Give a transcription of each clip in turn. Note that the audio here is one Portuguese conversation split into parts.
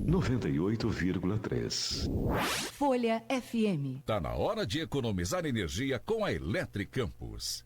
98,3. Folha FM. Tá na hora de economizar energia com a Eletricampus.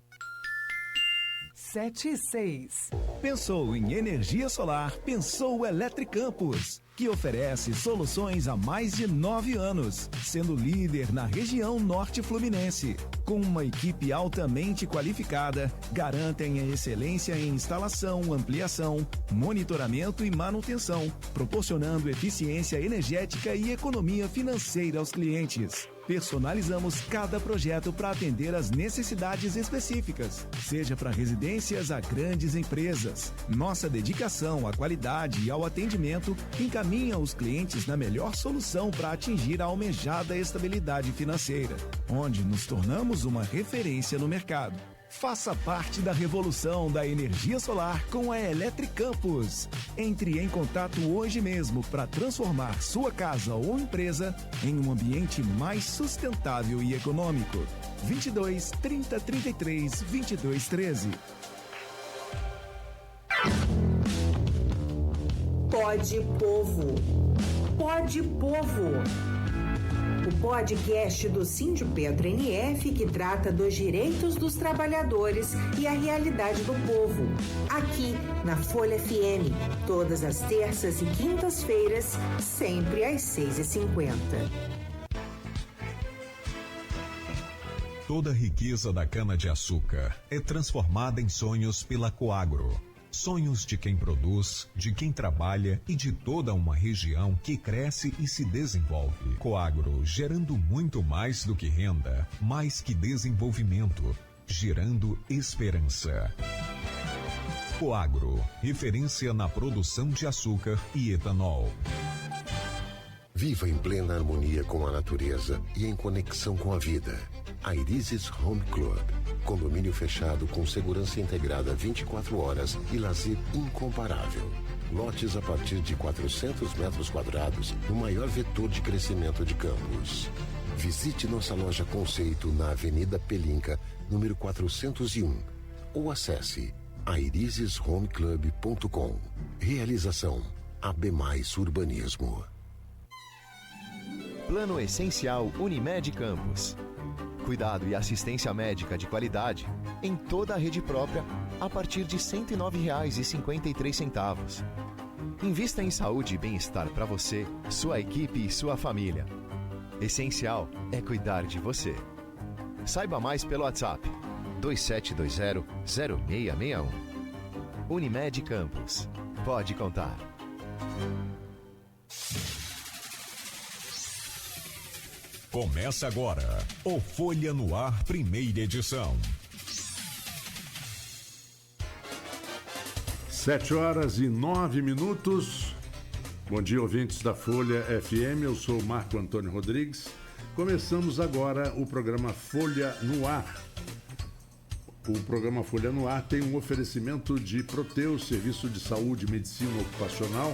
7 e 6. Pensou em energia solar? Pensou Eletricampus, que oferece soluções há mais de 9 anos, sendo líder na região norte fluminense. Com uma equipe altamente qualificada, garantem a excelência em instalação, ampliação, monitoramento e manutenção, proporcionando eficiência energética e economia financeira aos clientes. Personalizamos cada projeto para atender às necessidades específicas, seja para residências a grandes empresas. Nossa dedicação à qualidade e ao atendimento encaminha os clientes na melhor solução para atingir a almejada estabilidade financeira, onde nos tornamos uma referência no mercado. Faça parte da revolução da energia solar com a Eletricampus. Entre em contato hoje mesmo para transformar sua casa ou empresa em um ambiente mais sustentável e econômico. 22 30 33 22 13. Pode Povo. Pode Povo. O podcast do Sindipetro NF que trata dos direitos dos trabalhadores e a realidade do povo. Aqui na Folha FM, todas as terças e quintas-feiras, sempre às 6h50. Toda a riqueza da cana-de-açúcar é transformada em sonhos pela Coagro. Sonhos de quem produz, de quem trabalha e de toda uma região que cresce e se desenvolve. Coagro, gerando muito mais do que renda, mais que desenvolvimento, gerando esperança. Coagro, referência na produção de açúcar e etanol. Viva em plena harmonia com a natureza e em conexão com a vida. Airises Home Club. Condomínio fechado com segurança integrada 24 horas e lazer incomparável. Lotes a partir de 400 metros quadrados, no maior vetor de crescimento de Campos. Visite nossa loja conceito na Avenida Pelinca, número 401. Ou acesse airiseshomeclub.com. Realização AB+ Urbanismo. Plano Essencial Unimed Campos. Cuidado e assistência médica de qualidade em toda a rede própria a partir de R$ 109,53. Invista em saúde e bem-estar para você, sua equipe e sua família. Essencial é cuidar de você. Saiba mais pelo WhatsApp 2720-0661. Unimed Campos. Pode contar. Começa agora o Folha no Ar, primeira edição. 7h09. Bom dia, ouvintes da Folha FM. Eu sou Marco Antônio Rodrigues. Começamos agora o programa Folha no Ar. O programa Folha no Ar tem um oferecimento de Proteus, Serviço de Saúde e Medicina Ocupacional,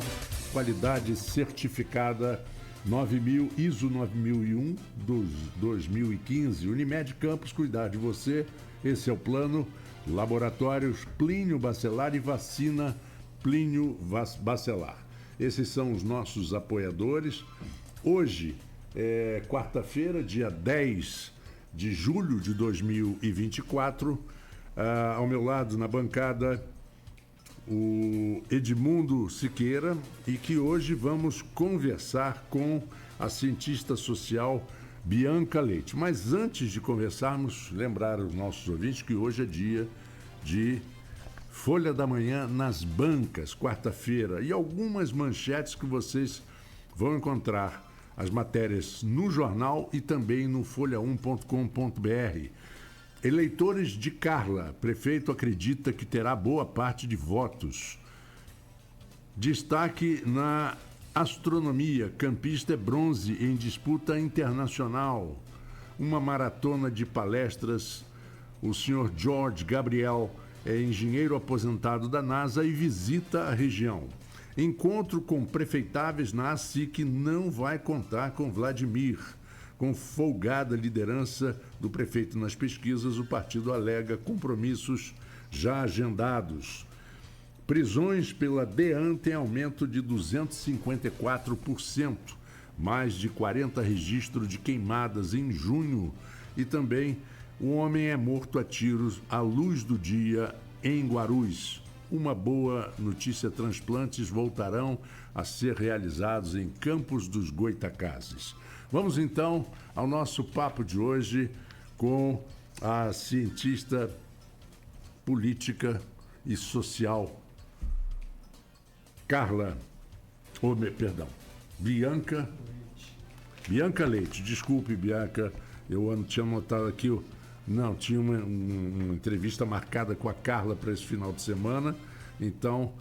qualidade certificada 9000, ISO 9001 dos 2015. Unimed Campos, cuidar de você, esse é o plano. Laboratórios Plínio Bacelar e Vacina Plínio Bacelar. Esses são os nossos apoiadores. Hoje é quarta-feira, dia 10 de julho de 2024. Ao meu lado na bancada, o Edmundo Siqueira, e que hoje vamos conversar com a cientista social Bianca Leite. Mas antes de conversarmos, lembrar aos nossos ouvintes que hoje é dia de Folha da Manhã nas bancas, quarta-feira, e algumas manchetes que vocês vão encontrar as matérias no jornal e também no folha1.com.br. Eleitores de Carla, prefeito acredita que terá boa parte de votos. Destaque na astronomia, campista é bronze em disputa internacional. Uma maratona de palestras. O senhor George Gabriel é engenheiro aposentado da NASA e visita a região. Encontro com prefeitáveis na ASIC não vai contar com Vladimir. Com folgada liderança do prefeito nas pesquisas, o partido alega compromissos já agendados. Prisões pela DEAN têm aumento de 254%. Mais de 40 registros de queimadas em junho. E também um homem é morto a tiros à luz do dia em Guarulhos. Uma boa notícia: transplantes voltarão a ser realizados em Campos dos Goytacazes. Vamos então ao nosso papo de hoje com a cientista política e social Bianca Leite. Desculpe, Bianca, eu não tinha notado aqui. Não, tinha uma entrevista marcada com a Carla para esse final de semana, então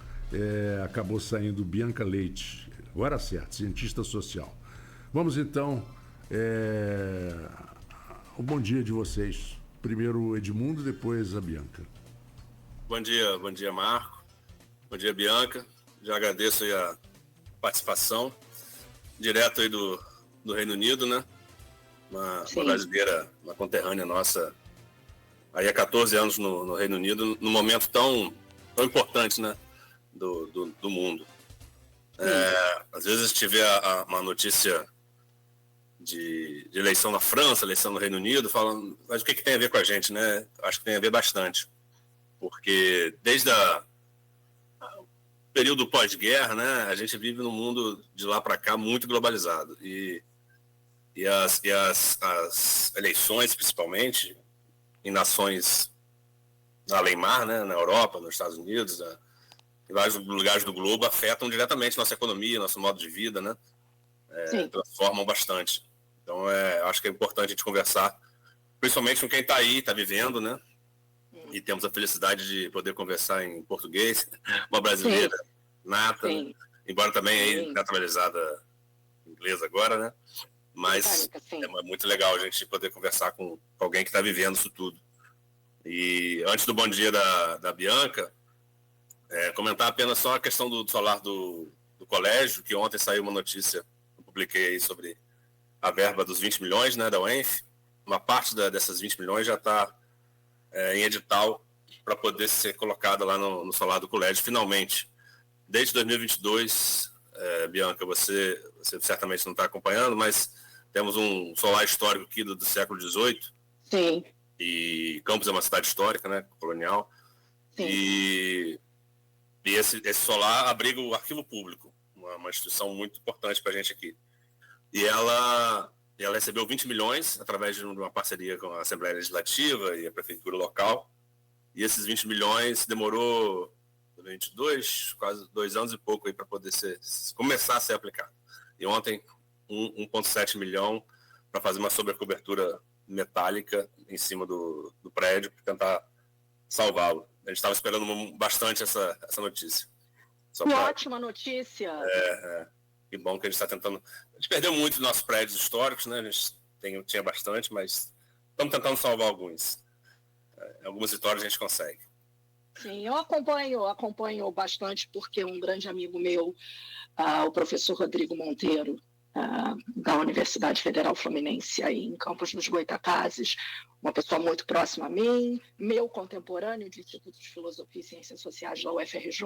acabou saindo Bianca Leite. Agora certo, cientista social. Vamos então, o bom dia de vocês. Primeiro o Edmundo, depois a Bianca. Bom dia, Marco. Bom dia, Bianca. Já agradeço aí a participação, direto aí do Reino Unido, né? Uma brasileira, uma conterrânea nossa, aí há 14 anos no Reino Unido, num momento tão importante, né? Do mundo. Às vezes tiver uma notícia de eleição na França, eleição no Reino Unido, falando, mas o que tem a ver com a gente, né? Acho que tem a ver bastante, porque desde o período pós-guerra, né, a gente vive num mundo de lá para cá muito globalizado, e as eleições, principalmente em nações além-mar, né, na Europa, nos Estados Unidos, em vários lugares do globo, afetam diretamente nossa economia, nosso modo de vida, né? Transformam bastante. Então, acho que é importante a gente conversar, principalmente com quem está aí, está vivendo, né? E temos a felicidade de poder conversar em português, uma brasileira nata, né? Embora também aí naturalizada inglesa agora, né? Mas é muito legal a gente poder conversar com alguém que está vivendo isso tudo. E antes do bom dia da Bianca, comentar apenas só a questão do solar do colégio, que ontem saiu uma notícia, eu publiquei aí sobre a verba dos 20 milhões, né, da UENF. Uma parte dessas 20 milhões já está em edital para poder ser colocada lá no solar do colégio, finalmente. Desde 2022, Bianca, você certamente não está acompanhando, mas temos um solar histórico aqui do século XVIII. Sim. E Campos é uma cidade histórica, né, colonial. Sim. E esse solar abriga o Arquivo Público, uma instituição muito importante para a gente aqui. E ela recebeu 20 milhões através de uma parceria com a Assembleia Legislativa e a Prefeitura local. E esses 20 milhões demorou 22, quase 2 anos e pouco para poder começar a ser aplicado. E ontem, 1,7 milhão para fazer uma sobrecobertura metálica em cima do prédio para tentar salvá-lo. A gente estava esperando bastante essa notícia. Ótima notícia! Que bom que a gente está tentando. A gente perdeu muito dos nossos prédios históricos, né? A gente tinha bastante, mas estamos tentando salvar alguns. Algumas vitórias a gente consegue. Sim, eu acompanho bastante, porque um grande amigo meu, o professor Rodrigo Monteiro, da Universidade Federal Fluminense, aí em Campos dos Goytacazes, uma pessoa muito próxima a mim, meu contemporâneo do Instituto de Filosofia e Ciências Sociais da UFRJ,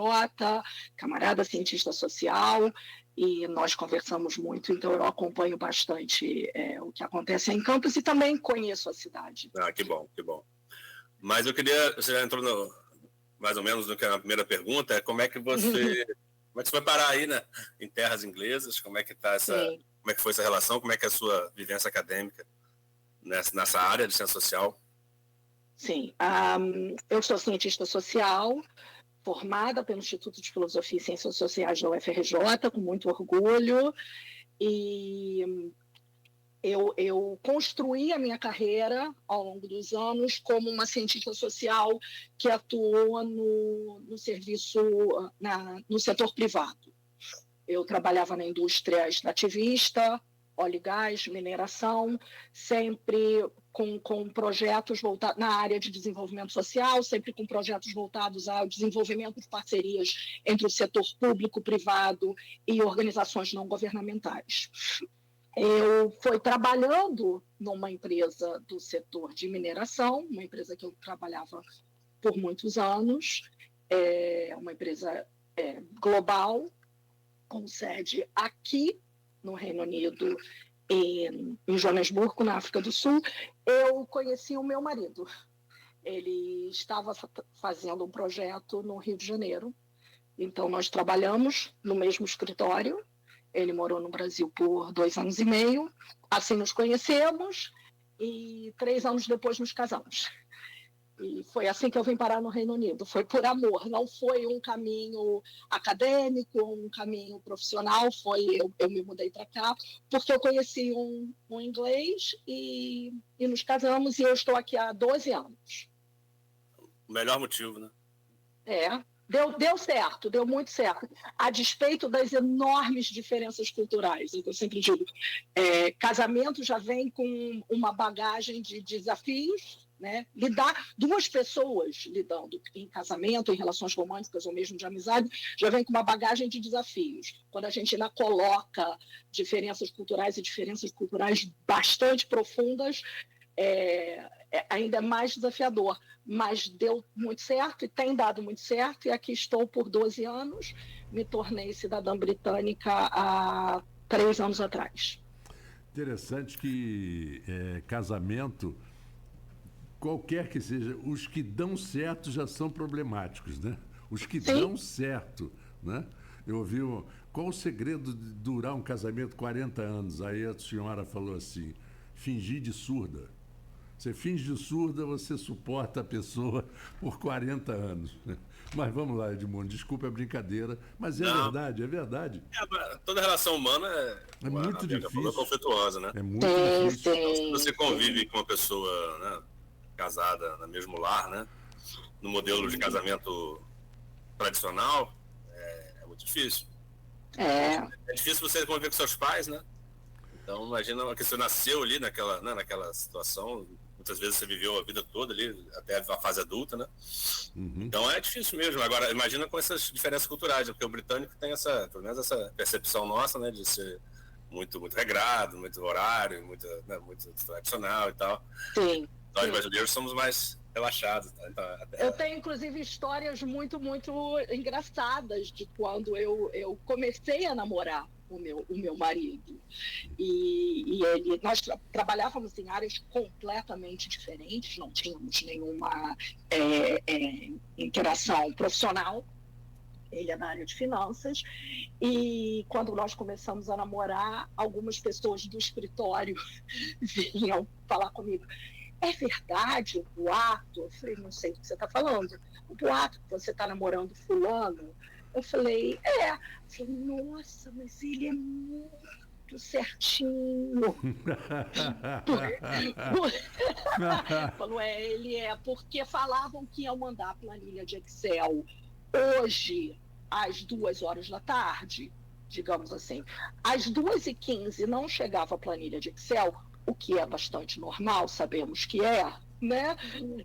camarada cientista social, e nós conversamos muito, então eu acompanho bastante o que acontece em Campos e também conheço a cidade. Que bom, que bom. Mas você já entrou mais ou menos no que é a primeira pergunta, como é que você vai parar aí, né, em terras inglesas, como é que foi essa relação, como é que é a sua vivência acadêmica nessa área de ciência social? Sim, eu sou cientista social, formada pelo Instituto de Filosofia e Ciências Sociais da UFRJ, com muito orgulho, e eu construí a minha carreira ao longo dos anos como uma cientista social que atuou no serviço, no setor privado. Eu trabalhava na indústria extrativista, óleo e gás, mineração, sempre com projetos voltados na área de desenvolvimento social, sempre com projetos voltados ao desenvolvimento de parcerias entre o setor público, privado e organizações não governamentais. Eu fui trabalhando numa empresa do setor de mineração, uma empresa que eu trabalhava por muitos anos, é uma empresa global, com sede aqui no Reino Unido, em Joanesburgo, na África do Sul. Eu conheci o meu marido. Ele estava fazendo um projeto no Rio de Janeiro. Então, nós trabalhamos no mesmo escritório. Ele morou no Brasil por 2 anos e meio. Assim nos conhecemos e 3 anos depois nos casamos. E foi assim que eu vim parar no Reino Unido. Foi por amor, não foi um caminho acadêmico, um caminho profissional. Eu me mudei para cá porque eu conheci um inglês e nos casamos, e eu estou aqui há 12 anos. O melhor motivo, né? Deu certo, deu muito certo. A despeito das enormes diferenças culturais. Eu sempre digo, casamento já vem com uma bagagem de desafios, né? Duas pessoas lidando em casamento, em relações românticas ou mesmo de amizade, já vem com uma bagagem de desafios. Quando a gente ainda coloca diferenças culturais bastante profundas, ainda é mais desafiador. Mas deu muito certo e tem dado muito certo, e aqui estou por 12 anos. Me tornei cidadã britânica há 3 anos atrás. Interessante que casamento, qualquer que seja, os que dão certo já são problemáticos, né? Os que dão certo, né? Eu ouvi qual o segredo de durar um casamento 40 anos? Aí a senhora falou assim, fingir de surda. Você finge de surda, você suporta a pessoa por 40 anos. Mas vamos lá, Edmundo, desculpa a brincadeira, mas verdade, é verdade. Toda relação humana é muito difícil. Conflituosa, né? É muito difícil. Se você convive com uma pessoa, né, casada no mesmo lar, né, no modelo de casamento tradicional, é muito difícil. É difícil você conviver com seus pais, né? Então, imagina que você nasceu ali naquela situação, muitas vezes você viveu a vida toda ali, até a fase adulta, né? Uhum. Então é difícil mesmo. Agora, imagina com essas diferenças culturais, porque o britânico tem pelo menos essa percepção nossa, né, de ser muito, muito regrado, muito horário, muito tradicional e tal. Sim. Nós brasileiros somos mais relaxados. Né? Então, eu tenho, inclusive, histórias muito, muito engraçadas de quando eu comecei a namorar o meu marido. E nós trabalhávamos em áreas completamente diferentes, não tínhamos nenhuma interação profissional. Ele é da área de finanças, e quando nós começamos a namorar, algumas pessoas do escritório vinham falar comigo: é verdade o boato? Eu falei: não sei do que você está falando. O boato que você está namorando fulano? Eu falei: eu falei: nossa, mas ele é muito certinho. Falou: ele porque falavam que iam mandar a planilha de Excel hoje, às 2h da tarde, digamos assim. Às 2h15 não chegava a planilha de Excel, o que é bastante normal, sabemos que né?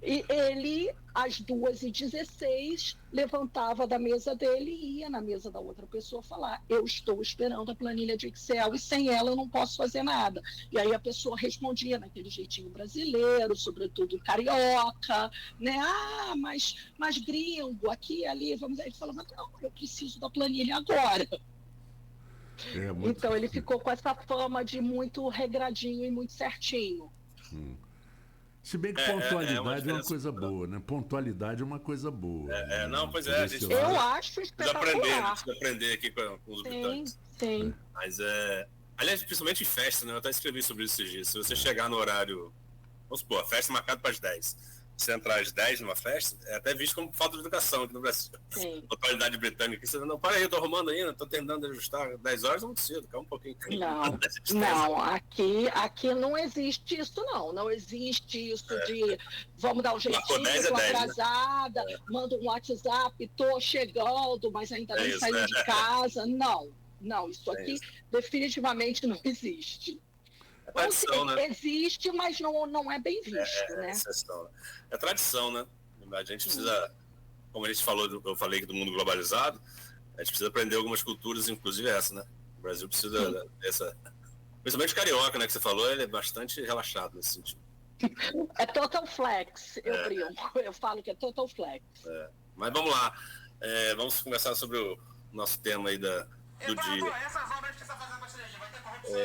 E ele, às 2h16, levantava da mesa dele e ia na mesa da outra pessoa falar: eu estou esperando a planilha de Excel e sem ela eu não posso fazer nada. E aí a pessoa respondia naquele jeitinho brasileiro, sobretudo carioca, né? Mas gringo, aqui e ali, vamos aí. Ele falou: mas não, eu preciso da planilha agora. Então ele ficou com essa fama de muito regradinho e muito certinho. Se bem que pontualidade é uma coisa boa, né? Pontualidade é uma coisa boa. Não, pois é. Eu acho espetacular. Precisa aprender aqui com os britânicos. Sim. Mas aliás, principalmente em festa, né? Eu até escrevi sobre isso esses dias. Se você chegar no horário, vamos supor, a festa é marcada para as 10. Você entrar às 10 numa festa, é até visto como falta de educação aqui no Brasil. Sim. Totalidade britânica. Você não, para aí, eu tô arrumando ainda, tô terminando de ajustar. 10 horas é muito cedo, calma um pouquinho. Não, aqui não existe isso, não. Não existe isso de vamos dar um jeitinho, tô atrasada, manda um WhatsApp, tô chegando, mas ainda nem saí de casa. Não, isso aqui definitivamente não existe. É tradição, né? Existe, mas não é bem visto, né? É tradição, né? A gente precisa, como a gente falou, eu falei do mundo globalizado, a gente precisa aprender algumas culturas, inclusive essa, né? O Brasil precisa dessa... Principalmente o carioca, né, que você falou, ele é bastante relaxado nesse sentido. É total flex, eu brinco. Eu falo que é total flex. Mas vamos lá. Vamos conversar sobre o nosso tema aí do dia. Essas obras que você está fazendo vai ter corrupção.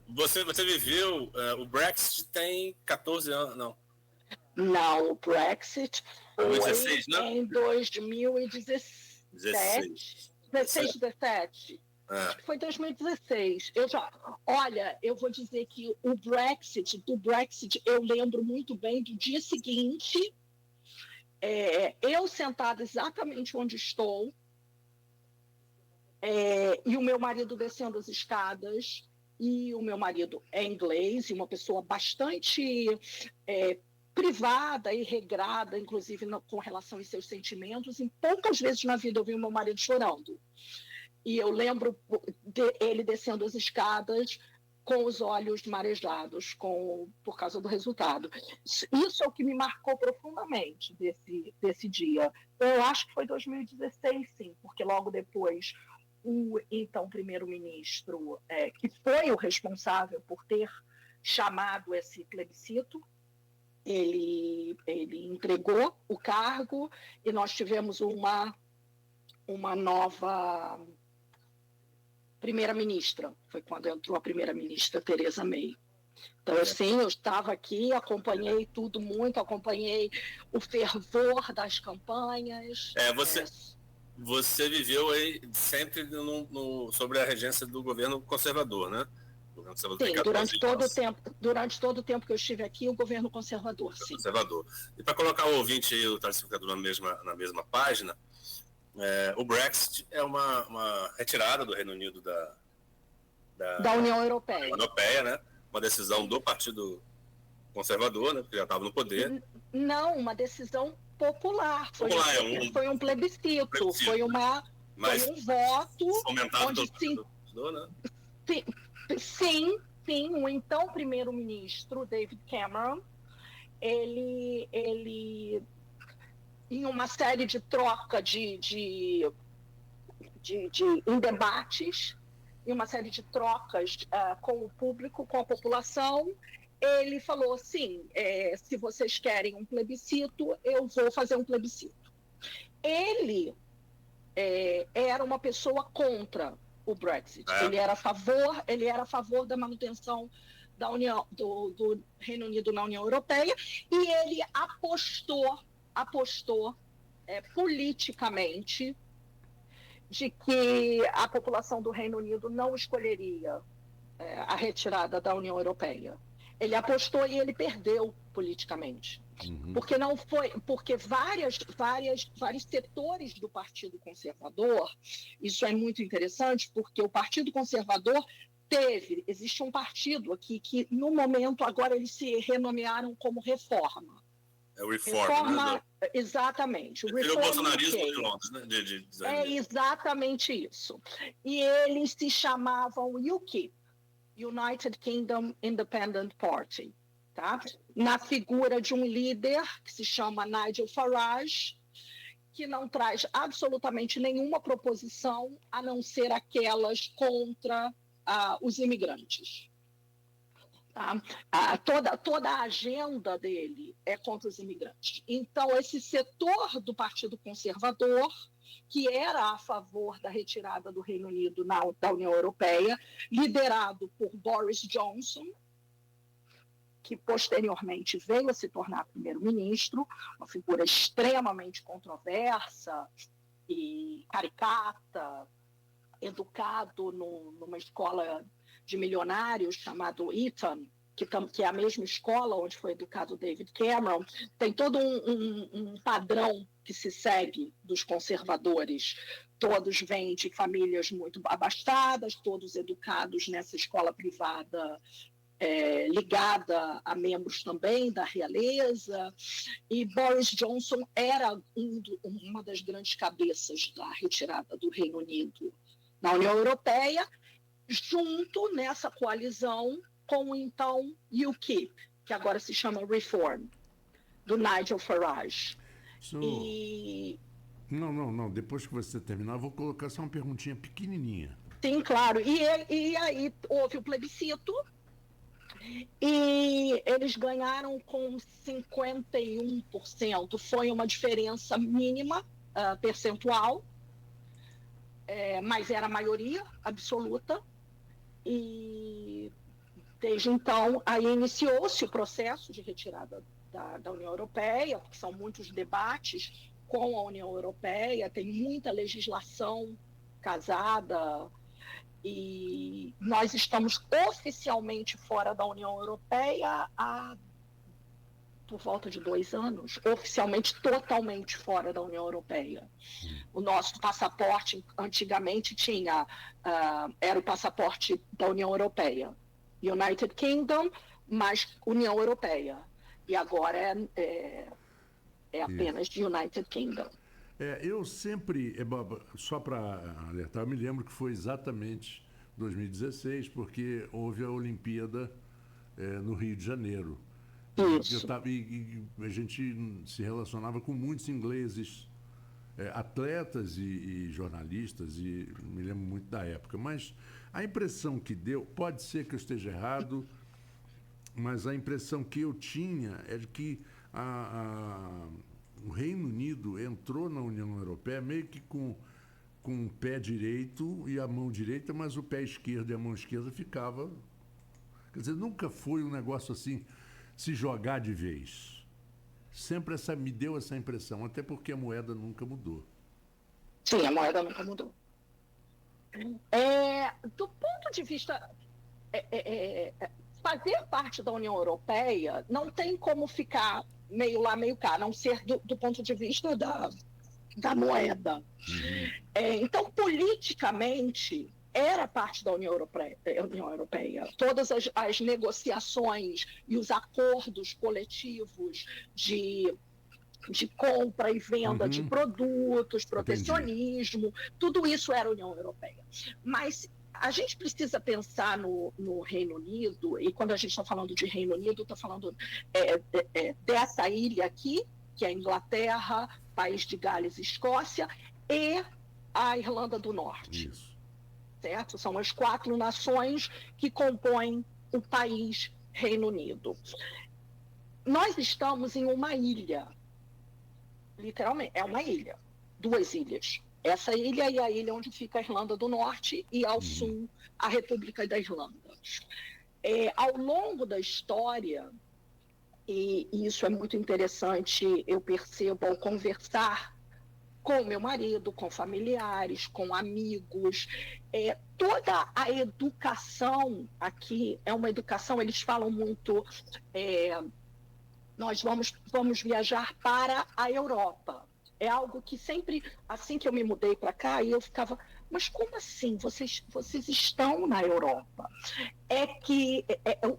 Você viveu, o Brexit tem 14 anos, não? Não, o Brexit foi 2016, não? em 2017. 17. Acho que foi 2016. Eu vou dizer que do Brexit, eu lembro muito bem do dia seguinte, eu sentada exatamente onde estou, e o meu marido descendo as escadas, e o meu marido é inglês, e uma pessoa bastante privada e regrada, inclusive com relação aos seus sentimentos, e poucas vezes na vida eu vi o meu marido chorando. E eu lembro ele descendo as escadas com os olhos marejados por causa do resultado. Isso é o que me marcou profundamente desse dia. Eu acho que foi 2016, sim, porque logo depois o então primeiro-ministro, que foi o responsável por ter chamado esse plebiscito, ele entregou o cargo e nós tivemos uma nova primeira-ministra. Foi quando entrou a primeira-ministra Theresa May. Então, assim, eu estava aqui, acompanhei tudo muito, acompanhei o fervor das campanhas. Você viveu aí sempre sobre a regência do governo conservador, né? Sim, durante todo o tempo que eu estive aqui, o governo conservador, sim. Conservador. E para colocar o ouvinte e o telespectador na mesma página, o Brexit é uma retirada do Reino Unido da União Europeia. Né? Uma decisão do Partido Conservador, né? Porque já estava no poder. Não, uma decisão popular. Foi um plebiscito. Foi um voto fomentado onde né? Sim, o então primeiro-ministro David Cameron, ele em uma série de troca em debates, em uma série de trocas com o público, com a população, ele falou assim, se vocês querem um plebiscito, eu vou fazer um plebiscito. Ele era uma pessoa contra o Brexit. Ele era a favor da manutenção da União, do Reino Unido na União Europeia, e ele apostou politicamente de que a população do Reino Unido não escolheria a retirada da União Europeia. Ele apostou e ele perdeu politicamente. Porque vários setores do Partido Conservador, isso é muito interessante, porque o Partido Conservador existe um partido aqui que, no momento, agora eles se renomearam como Reforma. É o Reforma, né? Exatamente. O bolsonarismo de Londres, né? É exatamente isso. E eles se chamavam UKIP, United Kingdom Independent Party. Tá? Na figura de um líder que se chama Nigel Farage, que não traz absolutamente nenhuma proposição a não ser aquelas contra os imigrantes. Tá? Toda a agenda dele é contra os imigrantes. Então, esse setor do Partido Conservador, que era a favor da retirada do Reino Unido da União Europeia, liderado por Boris Johnson, que posteriormente veio a se tornar primeiro-ministro, uma figura extremamente controversa e caricata, educado numa escola de milionários chamado Eton, que é a mesma escola onde foi educado David Cameron. Tem todo um padrão que se segue dos conservadores. Todos vêm de famílias muito abastadas, todos educados nessa escola privada ligada a membros também da realeza, e Boris Johnson era uma das grandes cabeças da retirada do Reino Unido na União Europeia, junto nessa coalizão com o então UKIP, que agora se chama Reform, do Nigel Farage. Não, depois que você terminar, eu vou colocar só uma perguntinha pequenininha. Sim, claro. E aí houve o plebiscito, E eles ganharam com 51%. Foi uma diferença mínima, percentual, mas era a maioria absoluta. E desde então, aí iniciou-se o processo de retirada da União Europeia, porque são muitos debates com a União Europeia, tem muita legislação casada, e nós estamos oficialmente fora da União Europeia há por volta de 2 anos, oficialmente totalmente fora da União Europeia. O nosso passaporte antigamente era o passaporte da União Europeia, United Kingdom, mas União Europeia. E agora é apenas de United Kingdom. Eu sempre, só para alertar, eu me lembro que foi exatamente 2016, porque houve a Olimpíada no Rio de Janeiro. Isso. E a gente se relacionava com muitos ingleses, atletas e jornalistas, e me lembro muito da época. Mas a impressão que deu, pode ser que eu esteja errado, mas a impressão que eu tinha é de que o Reino Unido entrou na União Europeia meio que com o pé direito e a mão direita, mas o pé esquerdo e a mão esquerda ficava... Quer dizer, nunca foi um negócio assim, se jogar de vez. Sempre me deu essa impressão, até porque a moeda nunca mudou. Sim, a moeda nunca mudou. Do ponto de vista... fazer parte da União Europeia não tem como ficar meio lá, meio cá, a não ser do ponto de vista da moeda. Então, politicamente, era parte da União Europeia. Todas as negociações e os acordos coletivos de compra e venda de produtos, protecionismo, tudo isso era União Europeia. Mas a gente precisa pensar no Reino Unido, e quando a gente está falando de Reino Unido, está falando dessa ilha aqui, que é a Inglaterra, País de Gales e Escócia, e a Irlanda do Norte. Isso. Certo? São as 4 nações que compõem o país Reino Unido. Nós estamos em uma ilha, literalmente, é uma ilha, 2 ilhas. Essa ilha e a ilha onde fica a Irlanda do Norte e ao sul a República da Irlanda. Ao longo da história, e isso é muito interessante, eu percebo ao conversar com meu marido, com familiares, com amigos, toda a educação aqui é uma educação, eles falam muito, nós vamos viajar para a Europa. É algo que sempre, assim que eu me mudei para cá, eu ficava, mas como assim? Vocês estão na Europa? É que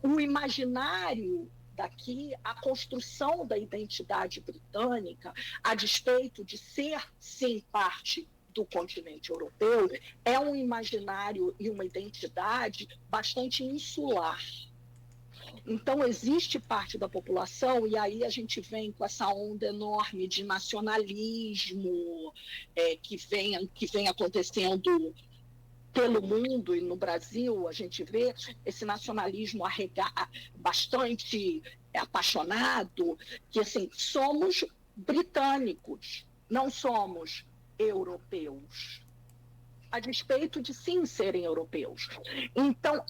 o imaginário daqui, a construção da identidade britânica, a despeito de ser, sim, parte do continente europeu, é um imaginário e uma identidade bastante insular. Então, existe parte da população, e aí a gente vem com essa onda enorme de nacionalismo que vem acontecendo pelo mundo, e no Brasil a gente vê esse nacionalismo bastante apaixonado, que assim, somos britânicos, não somos europeus, a despeito de sim serem europeus. Então,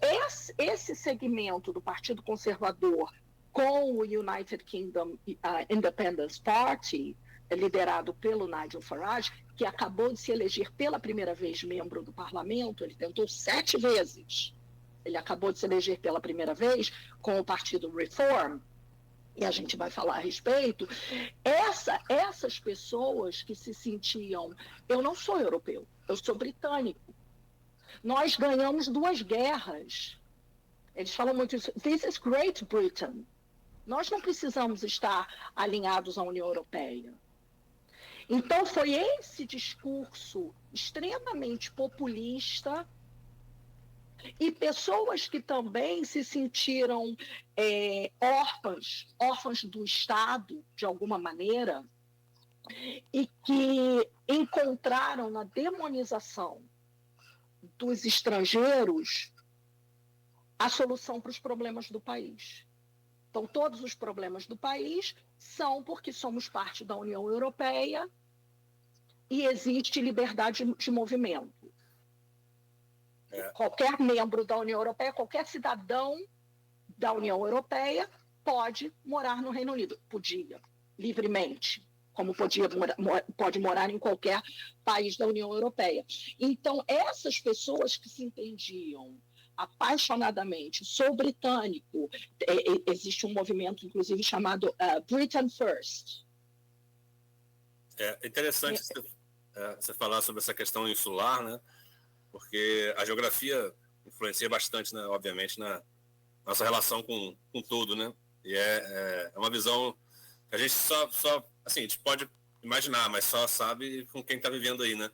esse segmento do Partido Conservador com o United Kingdom Independence Party, liderado pelo Nigel Farage, que acabou de se eleger pela primeira vez membro do parlamento, ele tentou 7 vezes. Ele acabou de se eleger pela primeira vez com o partido Reform, e a gente vai falar a respeito. Essas pessoas que se sentiam, eu não sou europeu, eu sou britânico. Nós ganhamos 2 guerras. Eles falam muito isso. This is Great Britain. Nós não precisamos estar alinhados à União Europeia. Então, foi esse discurso extremamente populista e pessoas que também se sentiram órfãs do Estado, de alguma maneira, e que encontraram na demonização dos estrangeiros a solução para os problemas do país. Então, todos os problemas do país são porque somos parte da União Europeia e existe liberdade de movimento. Qualquer membro da União Europeia, qualquer cidadão da União Europeia pode morar no Reino Unido. Podia, livremente, como pode morar em qualquer país da União Europeia. Então, essas pessoas que se entendiam apaixonadamente, sou britânico, existe um movimento, inclusive, chamado Britain First. É interessante você falar sobre essa questão insular, né? Porque a geografia influencia bastante, né, obviamente, na nossa relação com tudo, né? E é uma visão que a gente só assim, a gente pode imaginar, mas só sabe com quem está vivendo aí, né?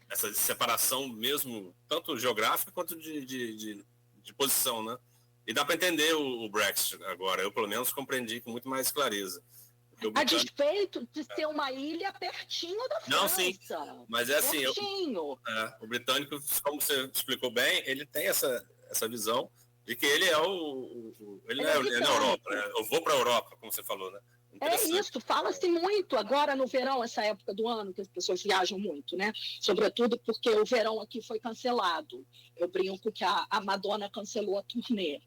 Essa separação mesmo, tanto geográfica quanto de posição, né? E dá para entender o Brexit agora. Eu, pelo menos, compreendi com muito mais clareza. A despeito de ser uma ilha pertinho da França. Não, sim, mas é assim, o britânico, como você explicou bem, ele tem essa visão de que ele é ele é na Europa, né? Eu vou para a Europa, como você falou, né? É isso, fala-se muito agora no verão, essa época do ano, que as pessoas viajam muito, né? Sobretudo porque o verão aqui foi cancelado. Eu brinco que a Madonna cancelou a turnê.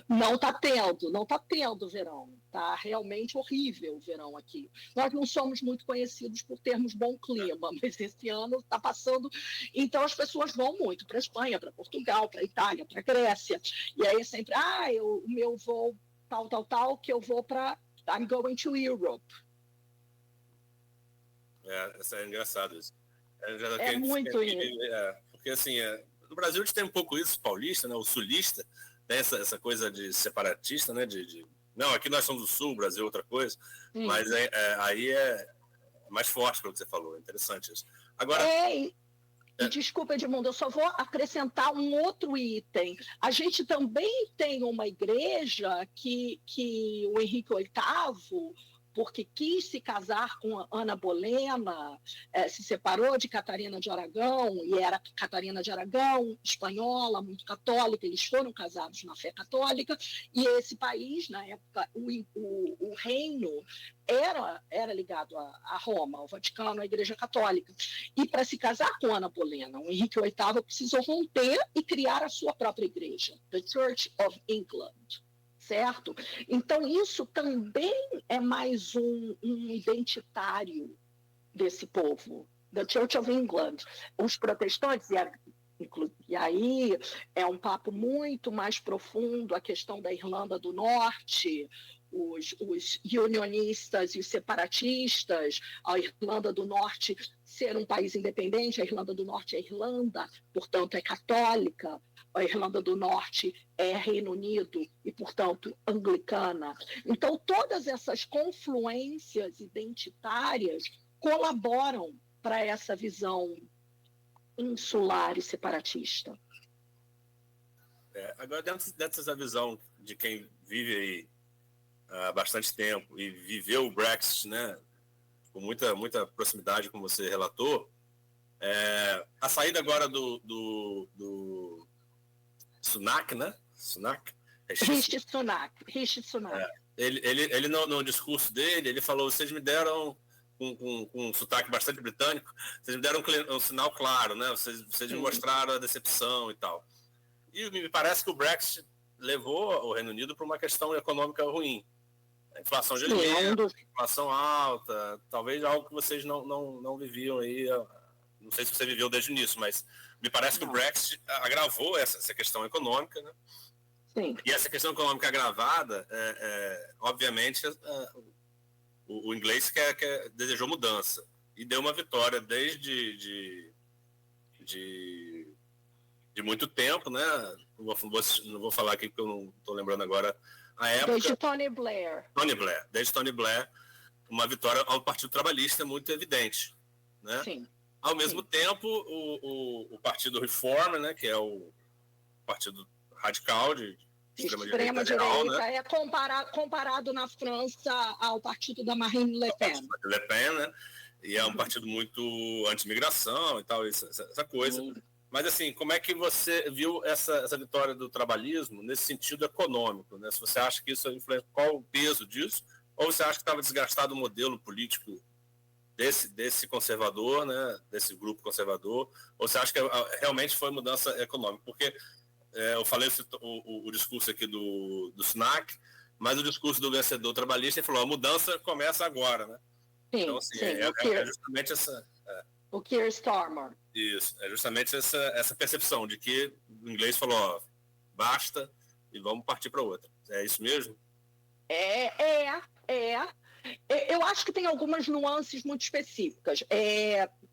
Não está tendo verão. Está realmente horrível o verão aqui. Nós não somos muito conhecidos por termos bom clima, mas esse ano está passando. Então as pessoas vão muito para a Espanha, para Portugal, para a Itália, para a Grécia. E aí é sempre, o meu voo tal, que eu vou para... I'm going to Europe. É engraçado isso. Muito isso. Porque assim, no Brasil a gente tem um pouco isso, paulista, né? O sulista, tem essa coisa de separatista, né? Não, aqui nós somos do Sul, o Brasil é outra coisa. Sim. Mas aí é mais forte pelo que você falou. É interessante isso. Agora... Desculpa, Edmundo, eu só vou acrescentar um outro item. A gente também tem uma igreja que o Henrique VIII, porque quis se casar com Ana Bolena, se separou de Catarina de Aragão, e era Catarina de Aragão, espanhola, muito católica, eles foram casados na fé católica, e esse país, na época, o reino era ligado a Roma, ao Vaticano, à Igreja Católica. E para se casar com Ana Bolena, o Henrique VIII precisou romper e criar a sua própria igreja, The Church of England. Certo? Então, isso também é mais um identitário desse povo, the Church of England. Os protestantes, e aí é um papo muito mais profundo, a questão da Irlanda do Norte, os unionistas e os separatistas, a Irlanda do Norte ser um país independente, a Irlanda do Norte é Irlanda, portanto é católica, a Irlanda do Norte é Reino Unido e, portanto, anglicana. Então, todas essas confluências identitárias colaboram para essa visão insular e separatista. Agora, dentro dessa visão de quem vive aí há bastante tempo e viveu o Brexit, né, com muita proximidade, como você relatou, a saída agora do Sunak, né? Rishi Sunak. Ele no discurso dele, ele falou, vocês me deram, com um sotaque bastante britânico, vocês me deram um sinal claro, né? Vocês me mostraram a decepção e tal. E me parece que o Brexit levou o Reino Unido para uma questão econômica ruim. A inflação de alimentos, inflação alta, talvez algo que vocês não viviam aí. Não sei se você viveu desde o início, mas me parece que o Brexit agravou essa questão econômica, né? Sim. E essa questão econômica agravada, obviamente, o inglês desejou mudança e deu uma vitória desde de muito tempo, né? Não vou falar aqui porque eu não estou lembrando agora a época. Desde Tony Blair. Desde Tony Blair, uma vitória ao Partido Trabalhista muito evidente, né? Sim. Ao mesmo tempo, o Partido Reform, né, que é o partido radical de extrema direita, né? É comparado na França ao partido da Marine Le Pen. Le Pen, né? E é um partido muito anti-imigração e tal, essa coisa. Mas, assim, como é que você viu essa vitória do trabalhismo nesse sentido econômico, né? Se você acha que isso influencia, qual o peso disso? Ou você acha que estava desgastado o modelo político desse conservador, né? Desse grupo conservador? Ou você acha que realmente foi mudança econômica? Porque eu falei o discurso aqui do Sunak, mas o discurso do vencedor trabalhista, ele falou, a mudança começa agora, né? Sim, então, assim, sim, é justamente essa... O Keir Starmer. Isso, é justamente essa percepção de que o inglês falou, ó, basta e vamos partir para outra. É isso mesmo? Eu acho que tem algumas nuances muito específicas.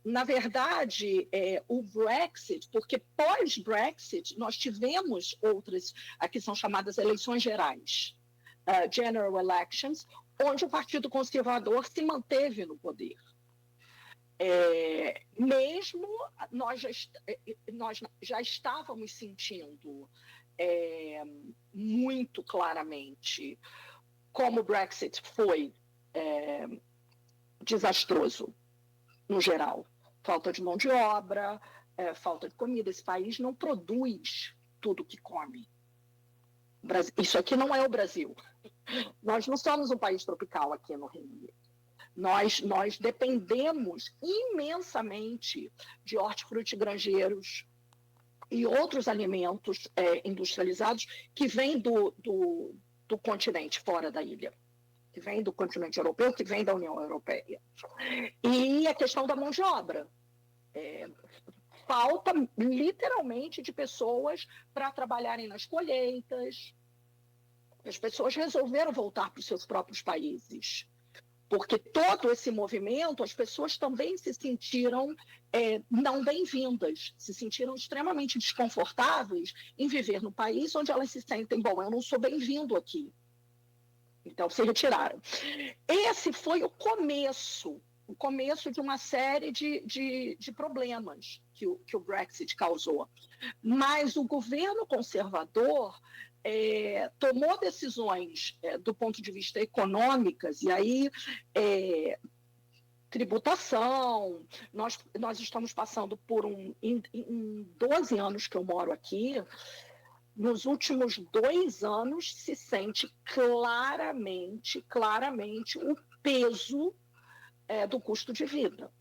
Na verdade, o Brexit, porque pós-Brexit nós tivemos outras, aqui são chamadas eleições gerais, general elections, onde o Partido Conservador se manteve no poder. Mesmo nós já estávamos sentindo muito claramente como o Brexit foi desastroso no geral. Falta de mão de obra, falta de comida. Esse país não produz tudo que come. Isso aqui não é o Brasil. Nós não somos um país tropical aqui no Reino Unido. Nós dependemos imensamente de hortifruti granjeiros e outros alimentos industrializados que vêm do continente, fora da ilha, que vêm do continente europeu, que vêm da União Europeia. E a questão da mão de obra. Falta, literalmente, de pessoas para trabalharem nas colheitas. As pessoas resolveram voltar para os seus próprios países. Porque todo esse movimento, as pessoas também se sentiram não bem-vindas, se sentiram extremamente desconfortáveis em viver no país onde elas se sentem, bom, eu não sou bem-vindo aqui. Então, se retiraram. Esse foi o começo de uma série de problemas que o Brexit causou. Mas o governo conservador tomou decisões do ponto de vista econômicas, e aí tributação, nós estamos passando por em 12 anos que eu moro aqui, nos últimos 2 anos se sente claramente o peso do custo de vida.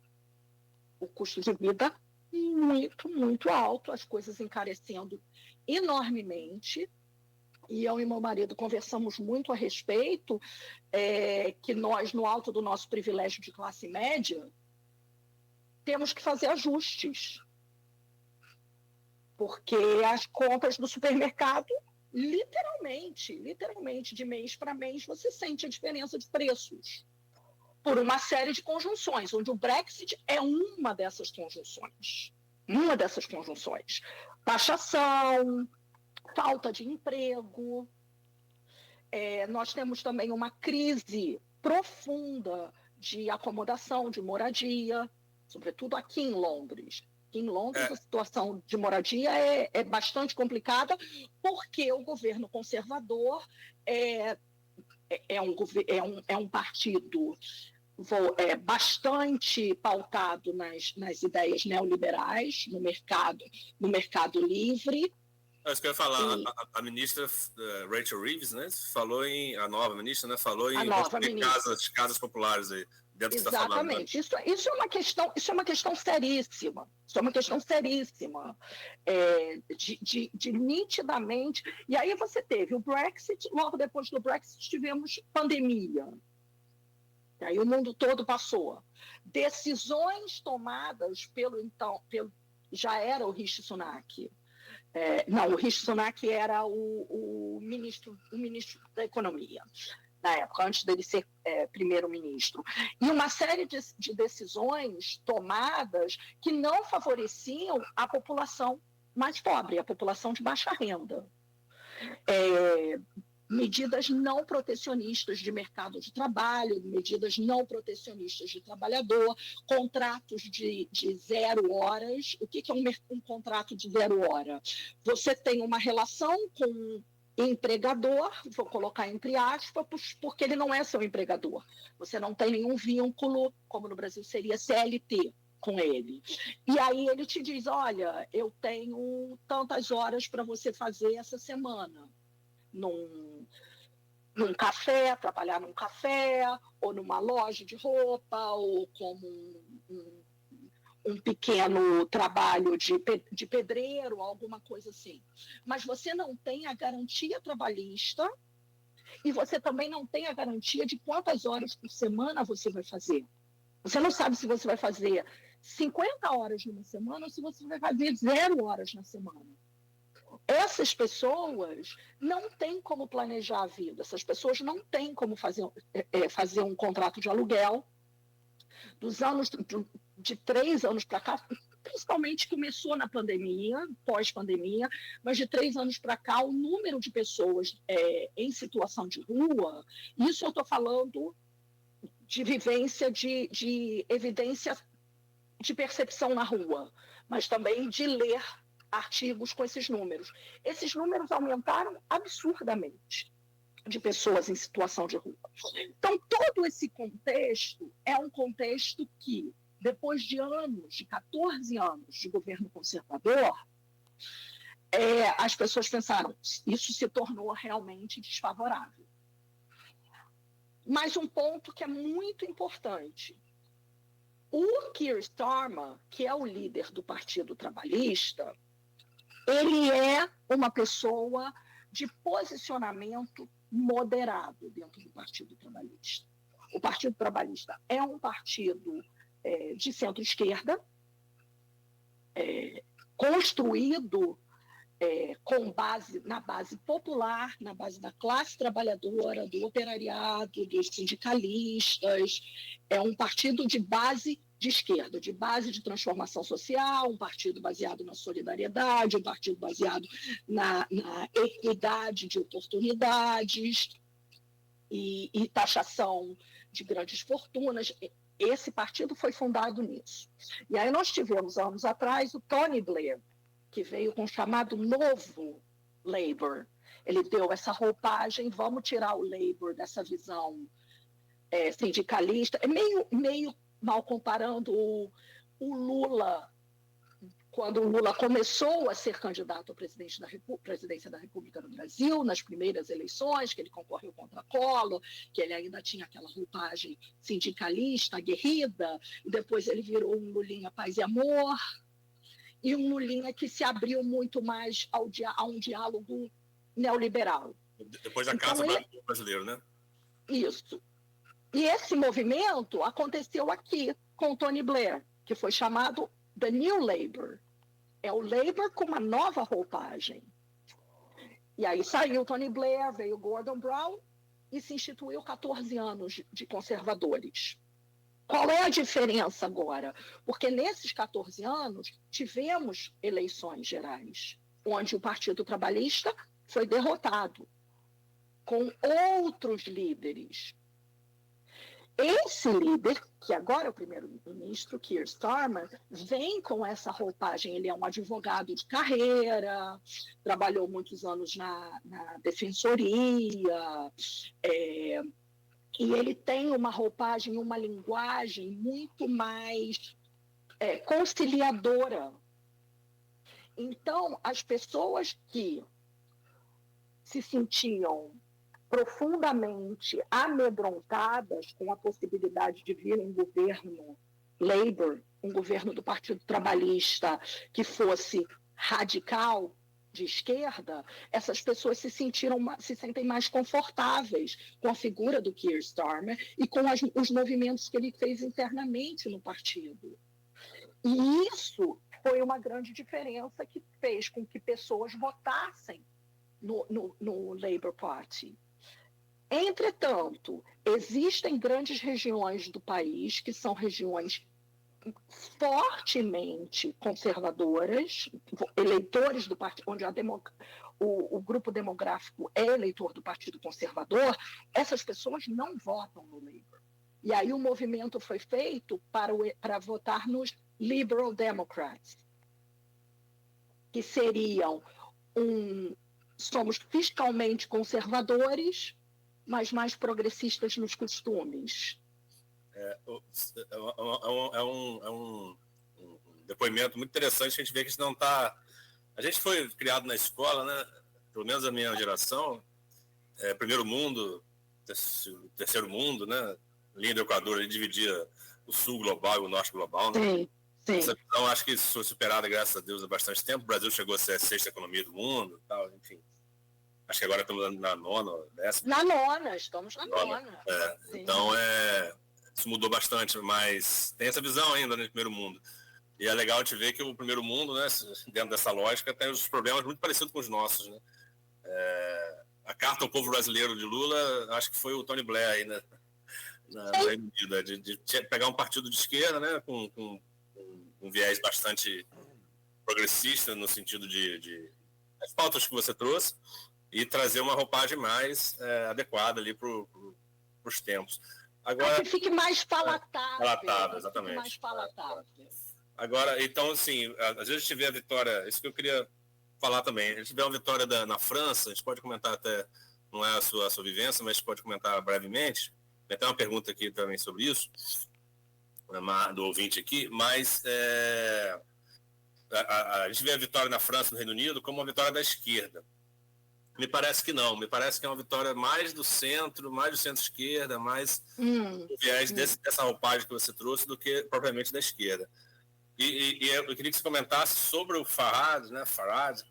O custo de vida muito, muito alto, as coisas encarecendo enormemente. E eu e meu marido conversamos muito a respeito, que nós, no alto do nosso privilégio de classe média, temos que fazer ajustes. Porque as contas do supermercado, literalmente, de mês para mês, você sente a diferença de preços. Por uma série de conjunções, onde o Brexit é uma dessas conjunções. Taxação, falta de emprego. Nós temos também uma crise profunda de acomodação, de moradia, sobretudo aqui em Londres. Aqui em Londres, a situação de moradia é bastante complicada, porque o governo conservador é um partido bastante pautado nas ideias neoliberais, no mercado livre. É isso que eu ia falar. A ministra Rachel Reeves, né, a nova ministra, né, falou em casas populares aí dentro do que você está falando. Exatamente. Isso é uma questão seríssima. De nitidamente. E aí você teve o Brexit, logo depois do Brexit tivemos pandemia. E aí o mundo todo passou. Decisões tomadas já era o Rishi Sunak. O Rishi Sunak era o ministro da Economia, na época, antes dele ser primeiro-ministro. E uma série de decisões tomadas que não favoreciam a população mais pobre, a população de baixa renda. Medidas não protecionistas de mercado de trabalho, medidas não protecionistas de trabalhador, contratos de 0 horas. O que é um contrato de 0 hora? Você tem uma relação com empregador, vou colocar entre aspas, porque ele não é seu empregador. Você não tem nenhum vínculo, como no Brasil seria CLT, com ele. E aí ele te diz, olha, eu tenho tantas horas para você fazer essa semana. Num café, trabalhar num café, ou numa loja de roupa, ou como um pequeno trabalho de pedreiro, alguma coisa assim. Mas você não tem a garantia trabalhista e você também não tem a garantia de quantas horas por semana você vai fazer. Você não sabe se você vai fazer 50 horas numa semana ou se você vai fazer 0 horas na semana. Essas pessoas não têm como planejar a vida, essas pessoas não têm como fazer um contrato de aluguel. De 3 anos para cá, principalmente começou na pandemia, pós-pandemia, mas de 3 anos para cá, o número de pessoas em situação de rua, isso eu estou falando de vivência, de evidência de percepção na rua, mas também de ler artigos com esses números. Esses números aumentaram absurdamente de pessoas em situação de rua. Então, todo esse contexto é um contexto que, depois de 14 anos de governo conservador, as pessoas pensaram, isso se tornou realmente desfavorável. Mas um ponto que é muito importante, o Keir Starmer, que é o líder do Partido Trabalhista, ele é uma pessoa de posicionamento moderado dentro do Partido Trabalhista. O Partido Trabalhista é um partido de centro-esquerda, construído na base popular, na base da classe trabalhadora, do operariado, dos sindicalistas. É um partido de base de esquerda, de base de transformação social, um partido baseado na solidariedade, um partido baseado na equidade de oportunidades e taxação de grandes fortunas. Esse partido foi fundado nisso. E aí nós tivemos, anos atrás, o Tony Blair, que veio com o chamado novo Labour. Ele deu essa roupagem, vamos tirar o Labour dessa visão sindicalista. É meio mal comparando o Lula, quando o Lula começou a ser candidato à presidência da República do Brasil, nas primeiras eleições, que ele concorreu contra Collor, que ele ainda tinha aquela roupagem sindicalista, aguerrida, e depois ele virou um Lulinha paz e amor, e um Lulinha que se abriu muito mais a um diálogo neoliberal. Depois da Casa do Brasileiro, né? Isso. E esse movimento aconteceu aqui com o Tony Blair, que foi chamado The New Labour. É o Labour com uma nova roupagem. E aí saiu o Tony Blair, veio o Gordon Brown e se instituiu 14 anos de conservadores. Qual é a diferença agora? Porque nesses 14 anos tivemos eleições gerais, onde o Partido Trabalhista foi derrotado, com outros líderes. Esse líder, que agora é o primeiro-ministro, Keir Starmer, vem com essa roupagem. Ele é um advogado de carreira, trabalhou muitos anos na defensoria, e ele tem uma roupagem, uma linguagem muito mais conciliadora. Então, as pessoas que se sentiam profundamente amedrontadas com a possibilidade de vir um governo Labour, um governo do Partido Trabalhista que fosse radical, de esquerda, essas pessoas se sentem mais confortáveis com a figura do Keir Starmer e com os movimentos que ele fez internamente no partido. E isso foi uma grande diferença que fez com que pessoas votassem no Labour Party. Entretanto, existem grandes regiões do país que são regiões fortemente conservadoras, eleitores do partido, onde o grupo demográfico é eleitor do Partido Conservador, essas pessoas não votam no Labour. E aí o movimento foi feito para votar nos Liberal Democrats, que seriam somos fiscalmente conservadores, mas mais progressistas nos costumes. É depoimento muito interessante, a gente vê que a gente não está... A gente foi criado na escola, né? Pelo menos a minha geração, primeiro mundo, terceiro mundo, né? Linha do Equador, ele dividia o sul global e o norte global, né? Sim. Essa visão, acho que isso foi superada, graças a Deus, há bastante tempo. O Brasil chegou a ser a 6ª economia do mundo, tal, enfim. Acho que agora estamos na 9ª, 10ª. Na 9ª, estamos na 9ª. Então, isso mudou bastante, mas tem essa visão ainda, né, de primeiro mundo. E é legal te ver que o primeiro mundo, né, dentro dessa lógica, tem os problemas muito parecidos com os nossos, né? A carta ao povo brasileiro de Lula, acho que foi o Tony Blair aí, né? Na Reino Unido, de pegar um partido de esquerda, né, com um viés bastante progressista no sentido de as pautas que você trouxe e trazer uma roupagem mais adequada ali para os tempos. Agora, que fique mais palatável. Palatável, exatamente. Mais palatável. Agora, então, assim, às vezes a gente vê a vitória, isso que eu queria falar também, a gente vê uma vitória na França, a gente pode comentar até, não é a sua vivência, mas a gente pode comentar brevemente. Tem até uma pergunta aqui também sobre isso, do ouvinte aqui, mas a gente vê a vitória na França, no Reino Unido, como uma vitória da esquerda. Me parece que não, me parece que é uma vitória mais do centro-esquerda, mais do viés dessa roupagem que você trouxe do que propriamente da esquerda. E eu queria que você comentasse sobre o Farage, né? Farage,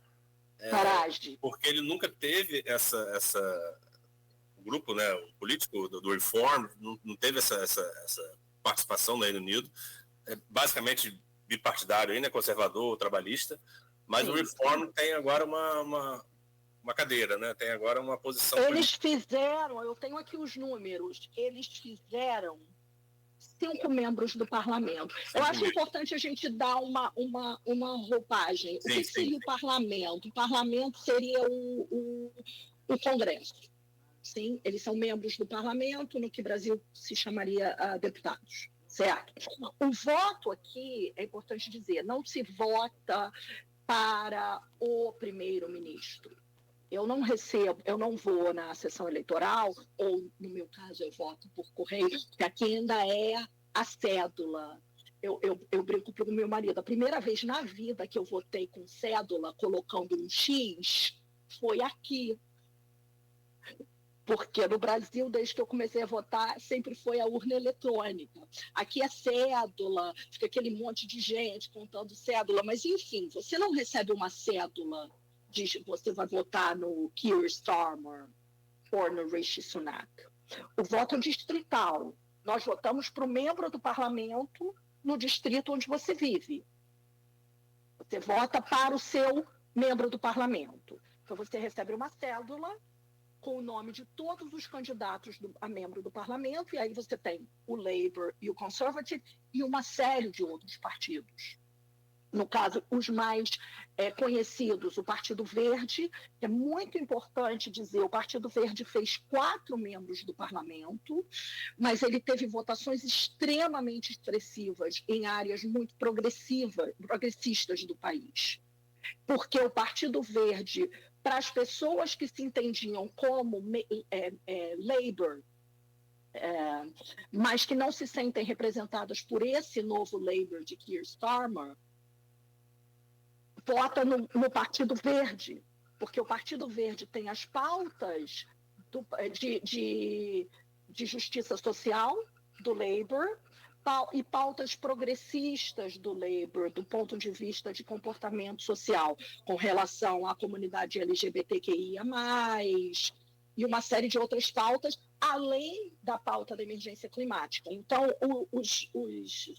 porque ele nunca teve o grupo, né, o político do Reform, não teve essa participação no Reino Unido, basicamente bipartidário, aí, né, conservador, trabalhista, mas o Reform tem agora uma cadeira, né? Tem agora uma posição... Eles fizeram, eu tenho aqui os números, eles fizeram 5 membros do parlamento. Eu acho importante a gente dar uma roupagem. O que seria o parlamento? O parlamento seria o Congresso. Sim, eles são membros do parlamento, no que o Brasil se chamaria deputados. Certo? O voto aqui, é importante dizer, não se vota para o primeiro-ministro. Eu não vou na sessão eleitoral, ou no meu caso eu voto por correio, que aqui ainda é a cédula. Eu brinco para o meu marido, a primeira vez na vida que eu votei com cédula, colocando um X, foi aqui. Porque no Brasil, desde que eu comecei a votar, sempre foi a urna eletrônica. Aqui é cédula, fica aquele monte de gente contando cédula, mas enfim, você não recebe uma cédula de você vai votar no Keir Starmer ou no Rishi Sunak. O voto é distrital. Nós votamos para o membro do parlamento no distrito onde você vive. Você vota para o seu membro do parlamento. Então você recebe uma cédula com o nome de todos os candidatos a membro do parlamento, e aí você tem o Labour e o Conservative e uma série de outros partidos. No caso, os mais conhecidos, o Partido Verde, é muito importante dizer, o Partido Verde fez 4 membros do parlamento, mas ele teve votações extremamente expressivas em áreas muito progressistas do país. Porque o Partido Verde, para as pessoas que se entendiam como Labour, mas que não se sentem representadas por esse novo Labour de Keir Starmer, vota no Partido Verde, porque o Partido Verde tem as pautas de justiça social do Labour e pautas progressistas do Labour, do ponto de vista de comportamento social, com relação à comunidade LGBTQIA+, e uma série de outras pautas, além da pauta da emergência climática. Então, os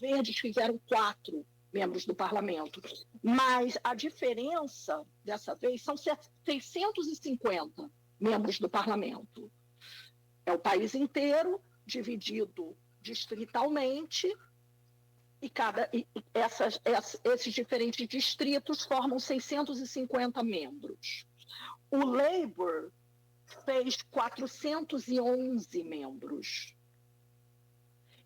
verdes fizeram 4 membros do parlamento, mas a diferença dessa vez são 650 membros do parlamento. É o país inteiro dividido distritalmente e esses diferentes distritos formam 650 membros. O Labour fez 411 membros.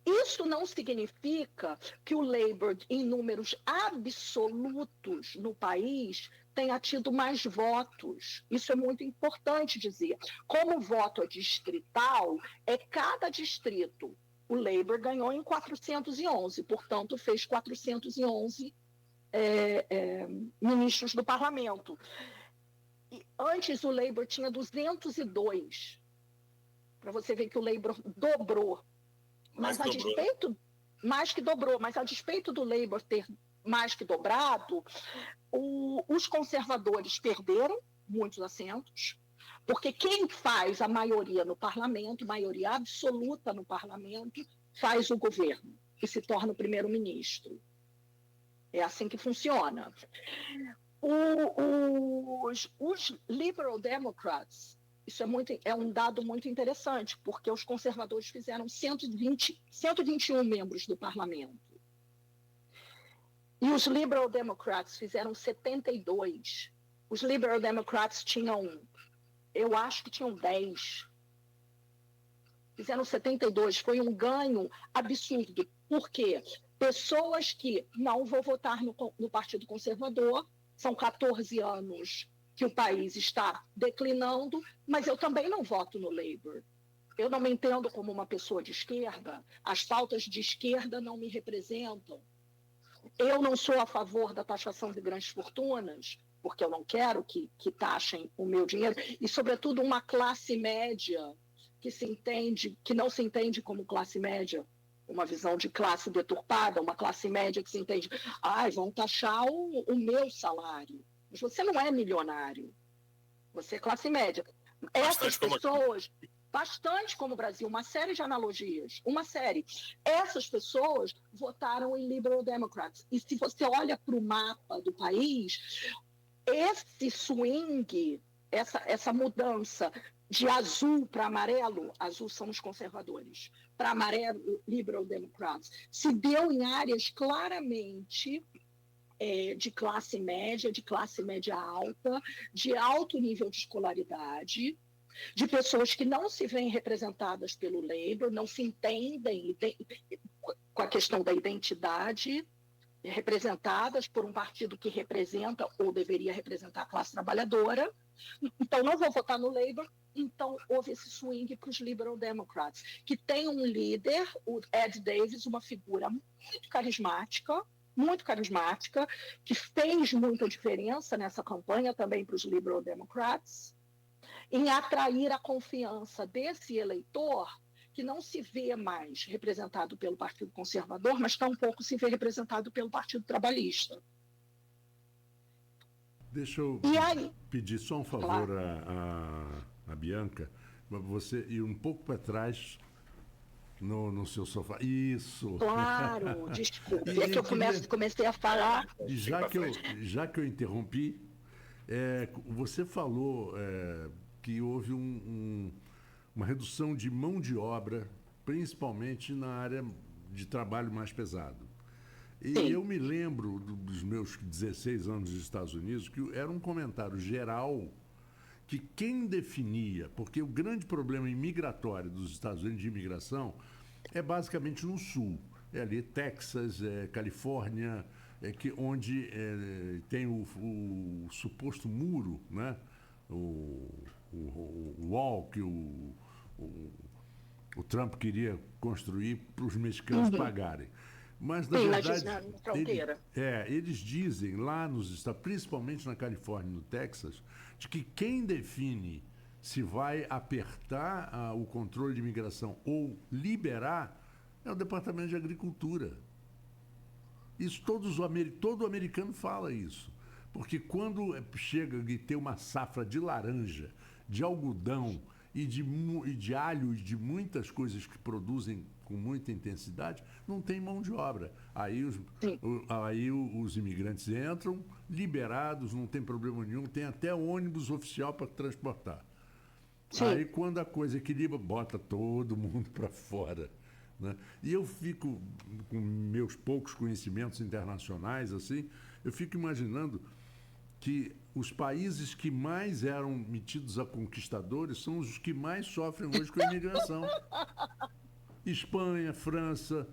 Isso não significa que o Labour, em números absolutos no país, tenha tido mais votos. Isso é muito importante dizer. Como o voto é distrital, é cada distrito. O Labour ganhou em 411, portanto, fez 411 ministros do parlamento. E antes o Labour tinha 202. Para você ver que o Labour dobrou. Mas a despeito, mais que dobrou, mas a despeito do Labour ter mais que dobrado, os conservadores perderam muitos assentos, porque quem faz a maioria no parlamento, maioria absoluta no parlamento, faz o governo e se torna o primeiro-ministro. É assim que funciona. Os Liberal Democrats, isso é um dado muito interessante, porque os conservadores fizeram 121 membros do parlamento. E os Liberal Democrats fizeram 72. Os Liberal Democrats eu acho que tinham 10. Fizeram 72. Foi um ganho absurdo. Por quê? Pessoas que não vão votar no Partido Conservador, são 14 anos que o país está declinando, mas eu também não voto no Labour. Eu não me entendo como uma pessoa de esquerda, as pautas de esquerda não me representam. Eu não sou a favor da taxação de grandes fortunas, porque eu não quero que taxem o meu dinheiro, e, sobretudo, uma classe média que não se entende como classe média, uma visão de classe deturpada, uma classe média que se entende, vão taxar o meu salário. Mas você não é milionário, você é classe média. Essas pessoas, bastante como o Brasil, uma série de analogias, essas pessoas votaram em Liberal Democrats. E se você olha para o mapa do país, esse swing, essa mudança de azul para amarelo, azul são os conservadores, para amarelo, Liberal Democrats, se deu em áreas claramente de classe média alta, de alto nível de escolaridade, de pessoas que não se veem representadas pelo Labour, não se entendem com a questão da identidade, representadas por um partido que representa ou deveria representar a classe trabalhadora. Então, não vou votar no Labour. Então, houve esse swing para os Liberal Democrats, que tem um líder, o Ed Davis, uma figura muito carismática, que fez muita diferença nessa campanha também para os Liberal Democrats, em atrair a confiança desse eleitor que não se vê mais representado pelo Partido Conservador, mas tampouco se vê representado pelo Partido Trabalhista. Deixa eu pedir só um favor a Bianca, você ir um pouco para trás no seu sofá. Isso. Claro, desculpe. É que eu comecei a falar. Já que eu interrompi, você falou que houve uma redução de mão de obra, principalmente na área de trabalho mais pesado. E Sim. Eu me lembro dos meus 16 anos nos Estados Unidos, que era um comentário geral que quem definia, porque o grande problema imigratório dos Estados Unidos de imigração é basicamente no sul, ali Texas, Califórnia, onde tem o suposto muro, né? O wall que o Trump queria construir para os mexicanos pagarem. Mas, na verdade, eles dizem lá nos Estados, principalmente na Califórnia e no Texas, de que quem define se vai apertar o controle de imigração ou liberar é o Departamento de Agricultura. Isso todo americano fala isso. Porque quando chega e tem uma safra de laranja, de algodão e de alho e de muitas coisas que produzem com muita intensidade, não tem mão de obra. Aí os imigrantes entram liberados, não tem problema nenhum, tem até ônibus oficial para transportar. Sim. Aí quando a coisa equilibra, bota todo mundo para fora. Né? E eu fico, com meus poucos conhecimentos internacionais, assim, eu fico imaginando que os países que mais eram metidos a conquistadores são os que mais sofrem hoje com a imigração. Espanha, França,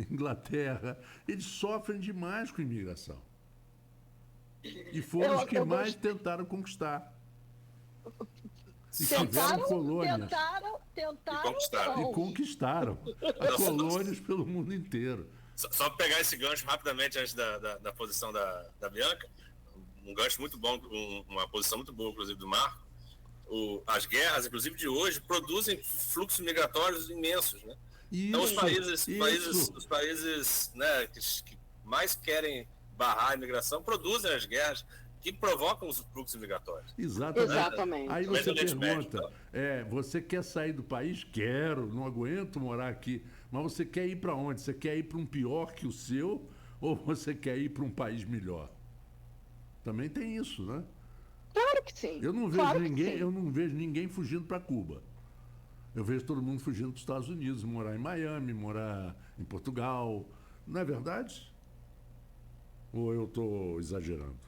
Inglaterra, eles sofrem demais com a imigração. E foram os que mais tentaram conquistar. Tentaram e conquistaram colônias pelo mundo inteiro. Só pegar esse gancho rapidamente antes da posição da Bianca, um gancho muito bom, uma posição muito boa, inclusive, do Marco. As guerras, inclusive de hoje, produzem fluxos migratórios imensos, né? Então os países né, que mais querem barrar a imigração produzem as guerras que provocam os fluxos migratórios. Exatamente. Aí você pergunta, você quer sair do país? Quero, não aguento morar aqui. Mas você quer ir para onde? Você quer ir para um pior que o seu ou você quer ir para um país melhor? Também tem isso, né? Claro que sim. Eu não vejo ninguém fugindo para Cuba. Eu vejo todo mundo fugindo dos Estados Unidos, morar em Miami, morar em Portugal. Não é verdade? Ou eu estou exagerando?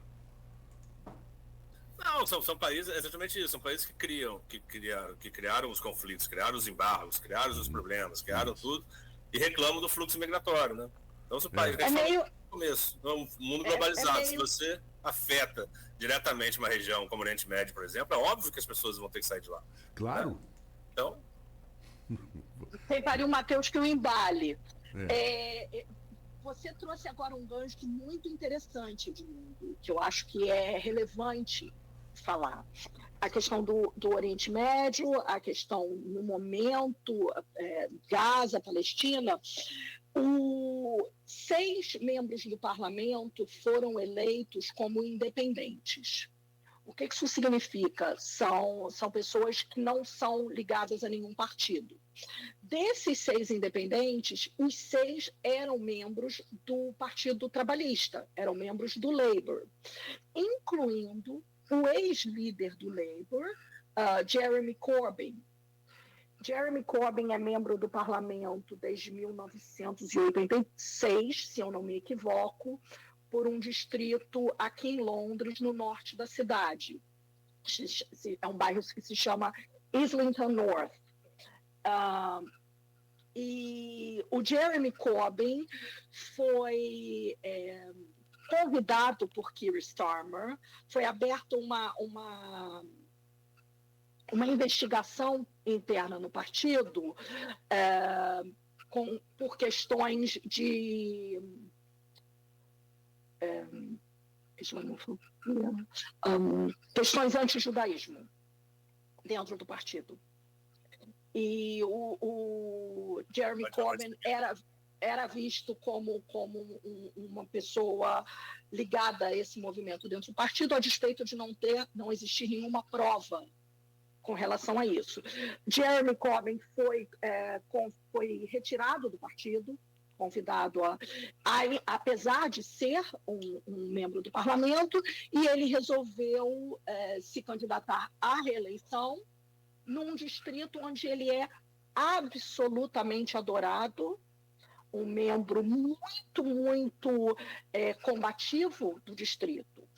Não, são países, exatamente isso, são países que criaram os conflitos, criaram os embargos, criaram os problemas, criaram tudo e reclamam do fluxo migratório, né? Então, se o país no começo, no mundo globalizado, se você afeta diretamente uma região como o Oriente Médio, por exemplo, é óbvio que as pessoas vão ter que sair de lá. Claro. Né? Então... Tem para o Matheus que o embale. Você trouxe agora um gancho muito interessante, que eu acho que é relevante falar. A questão do Oriente Médio, a questão, no momento, Gaza, Palestina. 6 membros do parlamento foram eleitos como independentes. O que isso significa? São pessoas que não são ligadas a nenhum partido. Desses 6 independentes, os 6 eram membros do Partido Trabalhista, eram membros do Labour, incluindo o ex-líder do Labour, Jeremy Corbyn. Jeremy Corbyn é membro do parlamento desde 1986, se eu não me equivoco, por um distrito aqui em Londres, no norte da cidade. É um bairro que se chama Islington North. E o Jeremy Corbyn foi convidado por Keir Starmer, foi aberta uma investigação interna no partido por questões de questões anti-judaísmo dentro do partido. E o Jeremy Corbyn era visto como uma pessoa ligada a esse movimento dentro do partido, a despeito de não existir nenhuma prova com relação a isso. Jeremy Corbyn foi retirado do partido, convidado apesar de ser um membro do parlamento, e ele resolveu se candidatar à reeleição num distrito onde ele é absolutamente adorado, um membro muito, muito combativo do distrito.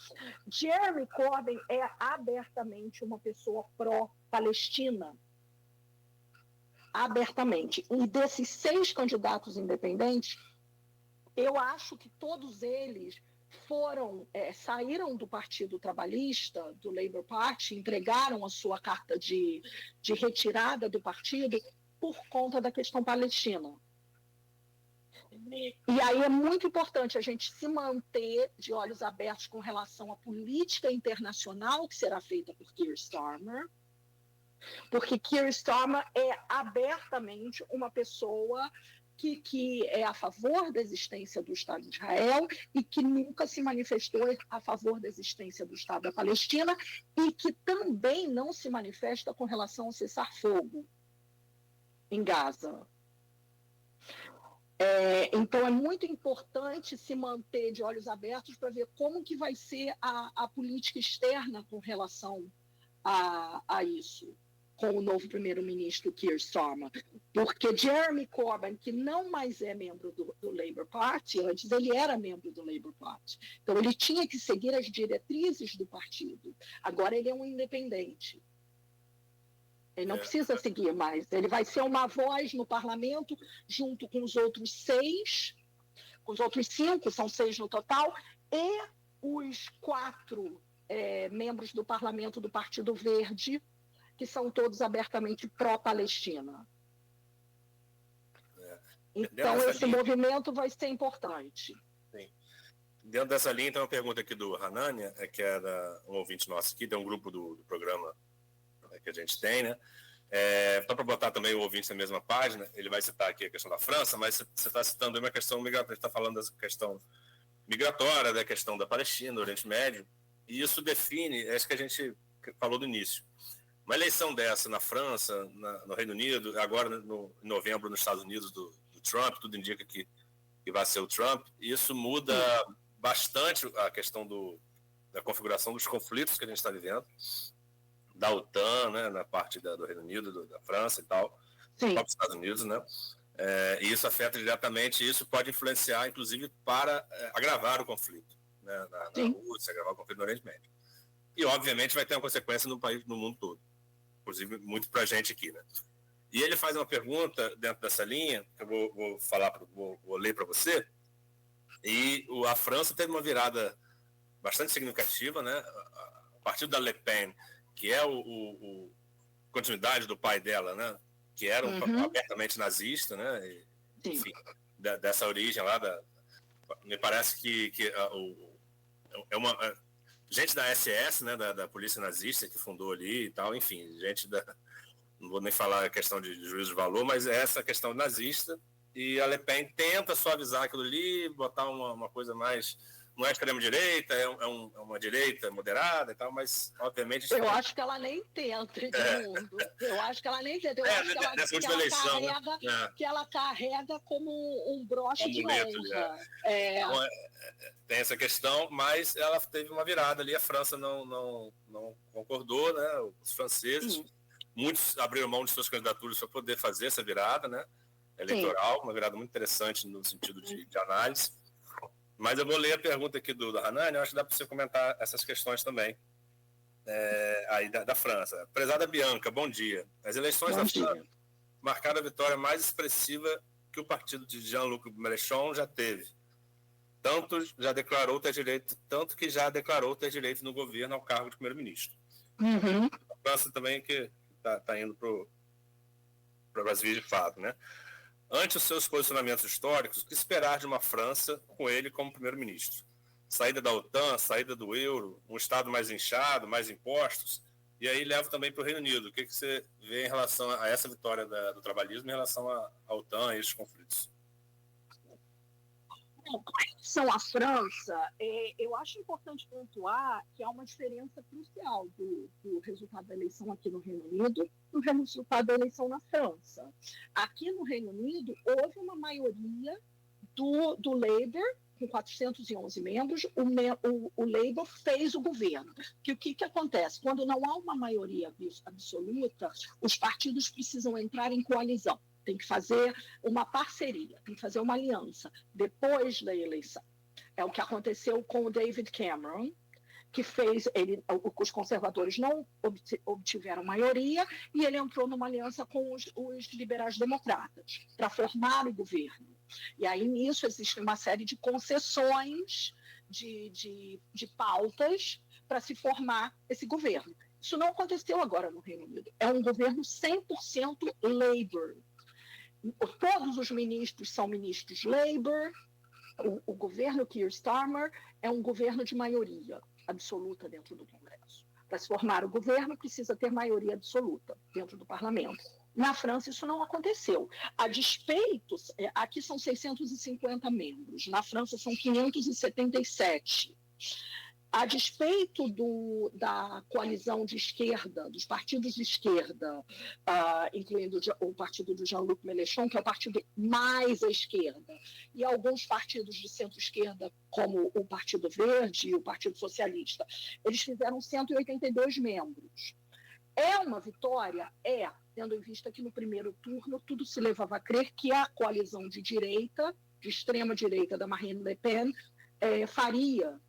Jeremy Corbyn é abertamente uma pessoa pró-Palestina. Abertamente. E desses 6 candidatos independentes, eu acho que todos eles saíram do Partido Trabalhista, do Labour Party, entregaram a sua carta de retirada do partido por conta da questão palestina. E aí é muito importante a gente se manter de olhos abertos com relação à política internacional que será feita por Keir Starmer, porque Keir Starmer é abertamente uma pessoa que é a favor da existência do Estado de Israel e que nunca se manifestou a favor da existência do Estado da Palestina e que também não se manifesta com relação ao cessar-fogo em Gaza. Então é muito importante se manter de olhos abertos para ver como que vai ser a política externa com relação a isso, com o novo primeiro-ministro Keir Starmer, porque Jeremy Corbyn, que não mais é membro do Labour Party, antes ele era membro do Labour Party, então ele tinha que seguir as diretrizes do partido, agora ele é um independente. Ele não precisa seguir mais. Ele vai ser uma voz no parlamento, junto com os outros 6, com os outros 5, são 6 no total, e os 4 membros do parlamento do Partido Verde, que são todos abertamente pró-Palestina. Então, esse movimento vai ser importante. Sim. Dentro dessa linha, tem uma pergunta aqui do Hanania, que era um ouvinte nosso aqui, tem um grupo do programa que a gente tem, né? Só para botar também o ouvinte na mesma página, ele vai citar aqui a questão da França, mas você está citando uma questão migratória, está falando dessa questão migratória, da questão da Palestina, do Oriente Médio, e isso define, acho que a gente falou no início, uma eleição dessa na França, no Reino Unido, agora em novembro nos Estados Unidos do Trump, tudo indica que vai ser o Trump, e isso muda bastante a questão da configuração dos conflitos que a gente está vivendo, da OTAN, né, na parte do Reino Unido, da França e tal, dos Estados Unidos, né? E isso afeta diretamente, isso pode influenciar, inclusive, para agravar o conflito, né, na Rússia, agravar o conflito no Oriente Médio. E, obviamente, vai ter uma consequência no país, no mundo todo, inclusive muito para a gente aqui, né? E ele faz uma pergunta dentro dessa linha, que eu vou ler para você, e a França teve uma virada bastante significativa, né? A partir da Le Pen, que é continuidade do pai dela, né? Que era abertamente nazista, né? E, enfim, dessa origem lá, me parece que é uma gente da SS, né? Da polícia nazista que fundou ali e tal, enfim, gente não vou nem falar a questão de juízo de valor, mas é essa questão nazista, e a Le Pen tenta suavizar aquilo ali, botar uma coisa mais, não é extrema-direita, é uma direita moderada e tal, mas, obviamente... Eu acho que ela nem tenta, Edmundo. Eu acho que ela nem tenta. Eu acho que ela carrega como um broche de honra. Então, tem essa questão, mas ela teve uma virada ali, a França não concordou, né? Os franceses, muitos abriram mão de suas candidaturas para poder fazer essa virada, né? Eleitoral, uma virada muito interessante no sentido de análise. Mas eu vou ler a pergunta aqui do Hanani, eu acho que dá para você comentar essas questões também, aí da França. Prezada Bianca, bom dia. As eleições da França marcaram a vitória mais expressiva que o partido de Jean-Luc Mélenchon já teve. Tanto que já declarou ter direito no governo ao cargo de primeiro-ministro. A França também que está indo para as vias de fato, né? Ante os seus posicionamentos históricos, o que esperar de uma França com ele como primeiro-ministro? Saída da OTAN, saída do euro, um Estado mais inchado, mais impostos, e aí leva também para o Reino Unido. O que você vê em relação a essa vitória do trabalhismo em relação à OTAN e esses conflitos? Com relação à França, eu acho importante pontuar que há uma diferença crucial do resultado da eleição aqui no Reino Unido do resultado da eleição na França. Aqui no Reino Unido, houve uma maioria do Labour, com 411 membros, o Labour fez o governo. O que acontece? Quando não há uma maioria absoluta, os partidos precisam entrar em coalizão. Tem que fazer uma parceria, tem que fazer uma aliança depois da eleição. É o que aconteceu com o David Cameron, que fez, os conservadores não obtiveram maioria e ele entrou numa aliança com os liberais-democratas para formar o governo. E aí nisso existe uma série de concessões, de pautas para se formar esse governo. Isso não aconteceu agora no Reino Unido. É um governo 100% Labour. Todos os ministros são ministros Labour. O governo Keir Starmer é um governo de maioria absoluta dentro do Congresso. Para se formar o governo, precisa ter maioria absoluta dentro do parlamento. Na França, isso não aconteceu. A despeito, aqui são 650 membros, na França são 577. A despeito da coalizão de esquerda, dos partidos de esquerda, incluindo o partido do Jean-Luc Mélenchon, que é o partido mais à esquerda, e alguns partidos de centro-esquerda, como o Partido Verde e o Partido Socialista, eles fizeram 182 membros. É uma vitória? Tendo em vista que no primeiro turno tudo se levava a crer que a coalizão de direita, de extrema-direita da Marine Le Pen, faria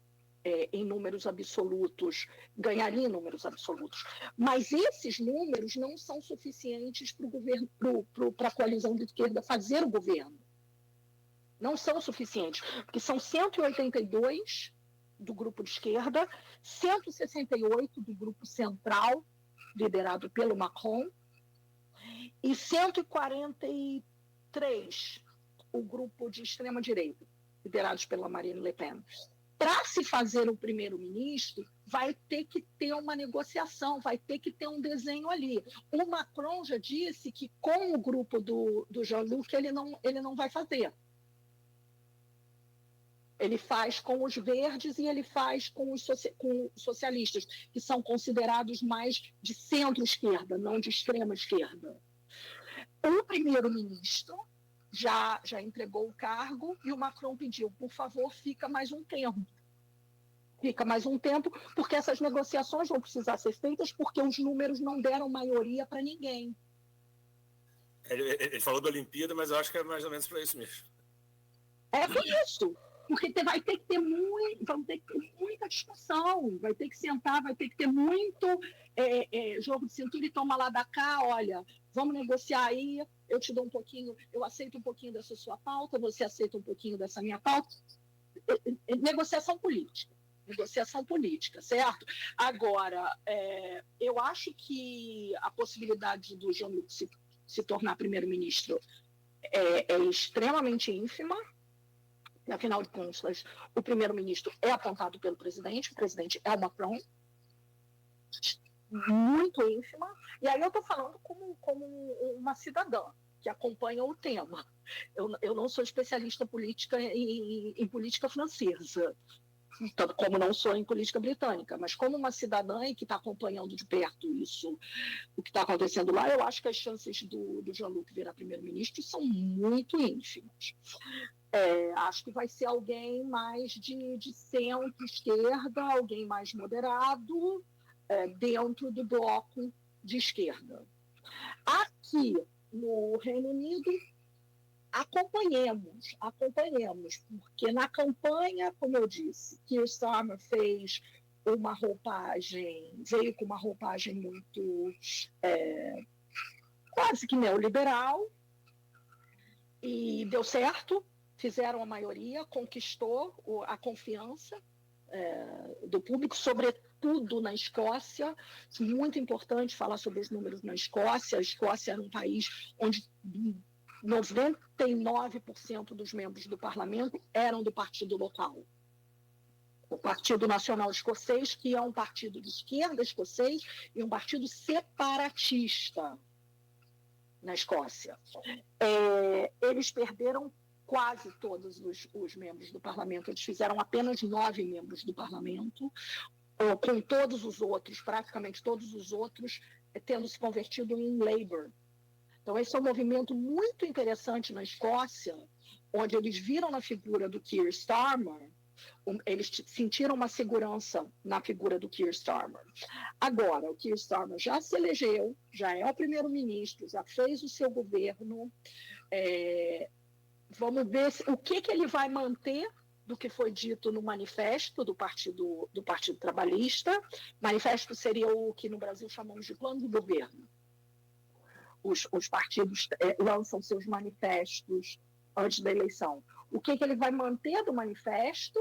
em números absolutos, ganharia em números absolutos. Mas esses números não são suficientes para o governo, para a coalizão de esquerda fazer o governo. Não são suficientes, porque são 182 do grupo de esquerda, 168 do grupo central, liderado pelo Macron, e 143 o grupo de extrema-direita, liderados pela Marine Le Pen. Para se fazer o primeiro-ministro, vai ter que ter uma negociação, vai ter que ter um desenho ali. O Macron já disse que com o grupo do Jean-Luc ele não vai fazer. Ele faz com os verdes e ele faz com os socialistas, que são considerados mais de centro-esquerda, não de extrema-esquerda. O primeiro-ministro já entregou o cargo e o Macron pediu, por favor, fica mais um tempo. Fica mais um tempo, porque essas negociações vão precisar ser feitas porque os números não deram maioria para ninguém. Ele falou da Olimpíada, mas eu acho que é mais ou menos para isso mesmo. É por isso. Porque vai ter que ter muita discussão, vai ter que sentar, vai ter que ter muito jogo de cintura e toma lá da cá, olha, vamos negociar aí, eu te dou um pouquinho, eu aceito um pouquinho dessa sua pauta, você aceita um pouquinho dessa minha pauta. Negociação política, certo? Agora, eu acho que a possibilidade do Jean-Luc se tornar primeiro-ministro é extremamente ínfima. Afinal de contas, o primeiro-ministro é apontado pelo presidente, o presidente é o Macron, muito ínfima. E aí eu estou falando como uma cidadã que acompanha o tema. Eu não sou especialista política em política francesa, como não sou em política britânica, mas como uma cidadã e que está acompanhando de perto isso, o que está acontecendo lá, eu acho que as chances do Jean-Luc virar primeiro-ministro são muito ínfimas. Acho que vai ser alguém mais de centro-esquerda, alguém mais moderado, dentro do bloco de esquerda. Aqui no Reino Unido, acompanhemos, porque na campanha, como eu disse, Keir Starmer veio com uma roupagem muito quase que neoliberal, e deu certo. Fizeram a maioria, conquistou a confiança do público, sobretudo na Escócia. Muito importante falar sobre os números na Escócia. A Escócia era um país onde 99% dos membros do parlamento eram do partido local. O Partido Nacional Escocês, que é um partido de esquerda escocês e um partido separatista na Escócia. Eles perderam quase todos os membros do parlamento. Eles fizeram apenas 9 membros do parlamento, com todos os outros, praticamente todos os outros, tendo se convertido em Labour. Então, esse é um movimento muito interessante na Escócia, onde eles viram na figura do Keir Starmer, eles sentiram uma segurança na figura do Keir Starmer. Agora, o Keir Starmer já se elegeu, já é o primeiro-ministro, já fez o seu governo. Vamos ver o que ele vai manter do que foi dito no manifesto do Partido Trabalhista. Manifesto seria o que no Brasil chamamos de plano de governo. Os partidos lançam seus manifestos antes da eleição. O que ele vai manter do manifesto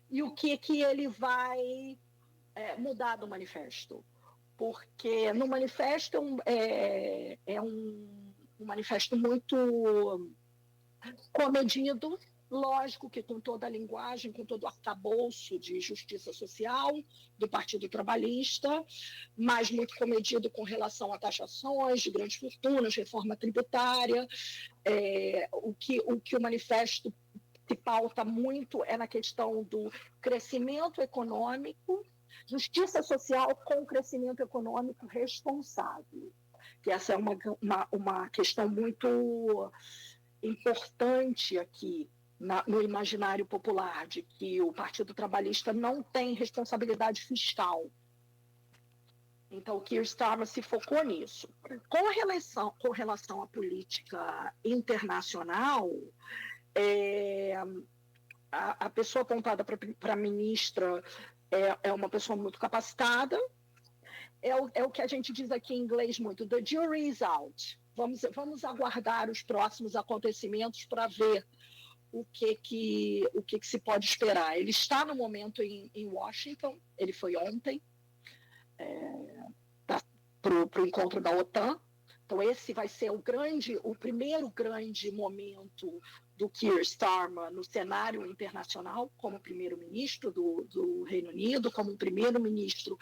e o que ele vai mudar do manifesto. Porque no manifesto é um manifesto muito comedido, lógico que com toda a linguagem, com todo o arcabouço de justiça social do Partido Trabalhista, mas muito comedido com relação a taxações de grandes fortunas, reforma tributária. O que o manifesto se pauta muito é na questão do crescimento econômico, justiça social com crescimento econômico responsável. Que essa é uma questão muito importante aqui no imaginário popular, de que o Partido Trabalhista não tem responsabilidade fiscal. Então, o Keir Starmer se focou nisso. Com relação à política internacional, a pessoa apontada para a ministra é uma pessoa muito capacitada. É o que a gente diz aqui em inglês muito, the jury is out. Vamos aguardar os próximos acontecimentos para ver o que se pode esperar. Ele está no momento em Washington, ele foi ontem para o encontro da OTAN, Então, esse vai ser o primeiro grande momento do Keir Starmer no cenário internacional, como primeiro-ministro do Reino Unido, como primeiro-ministro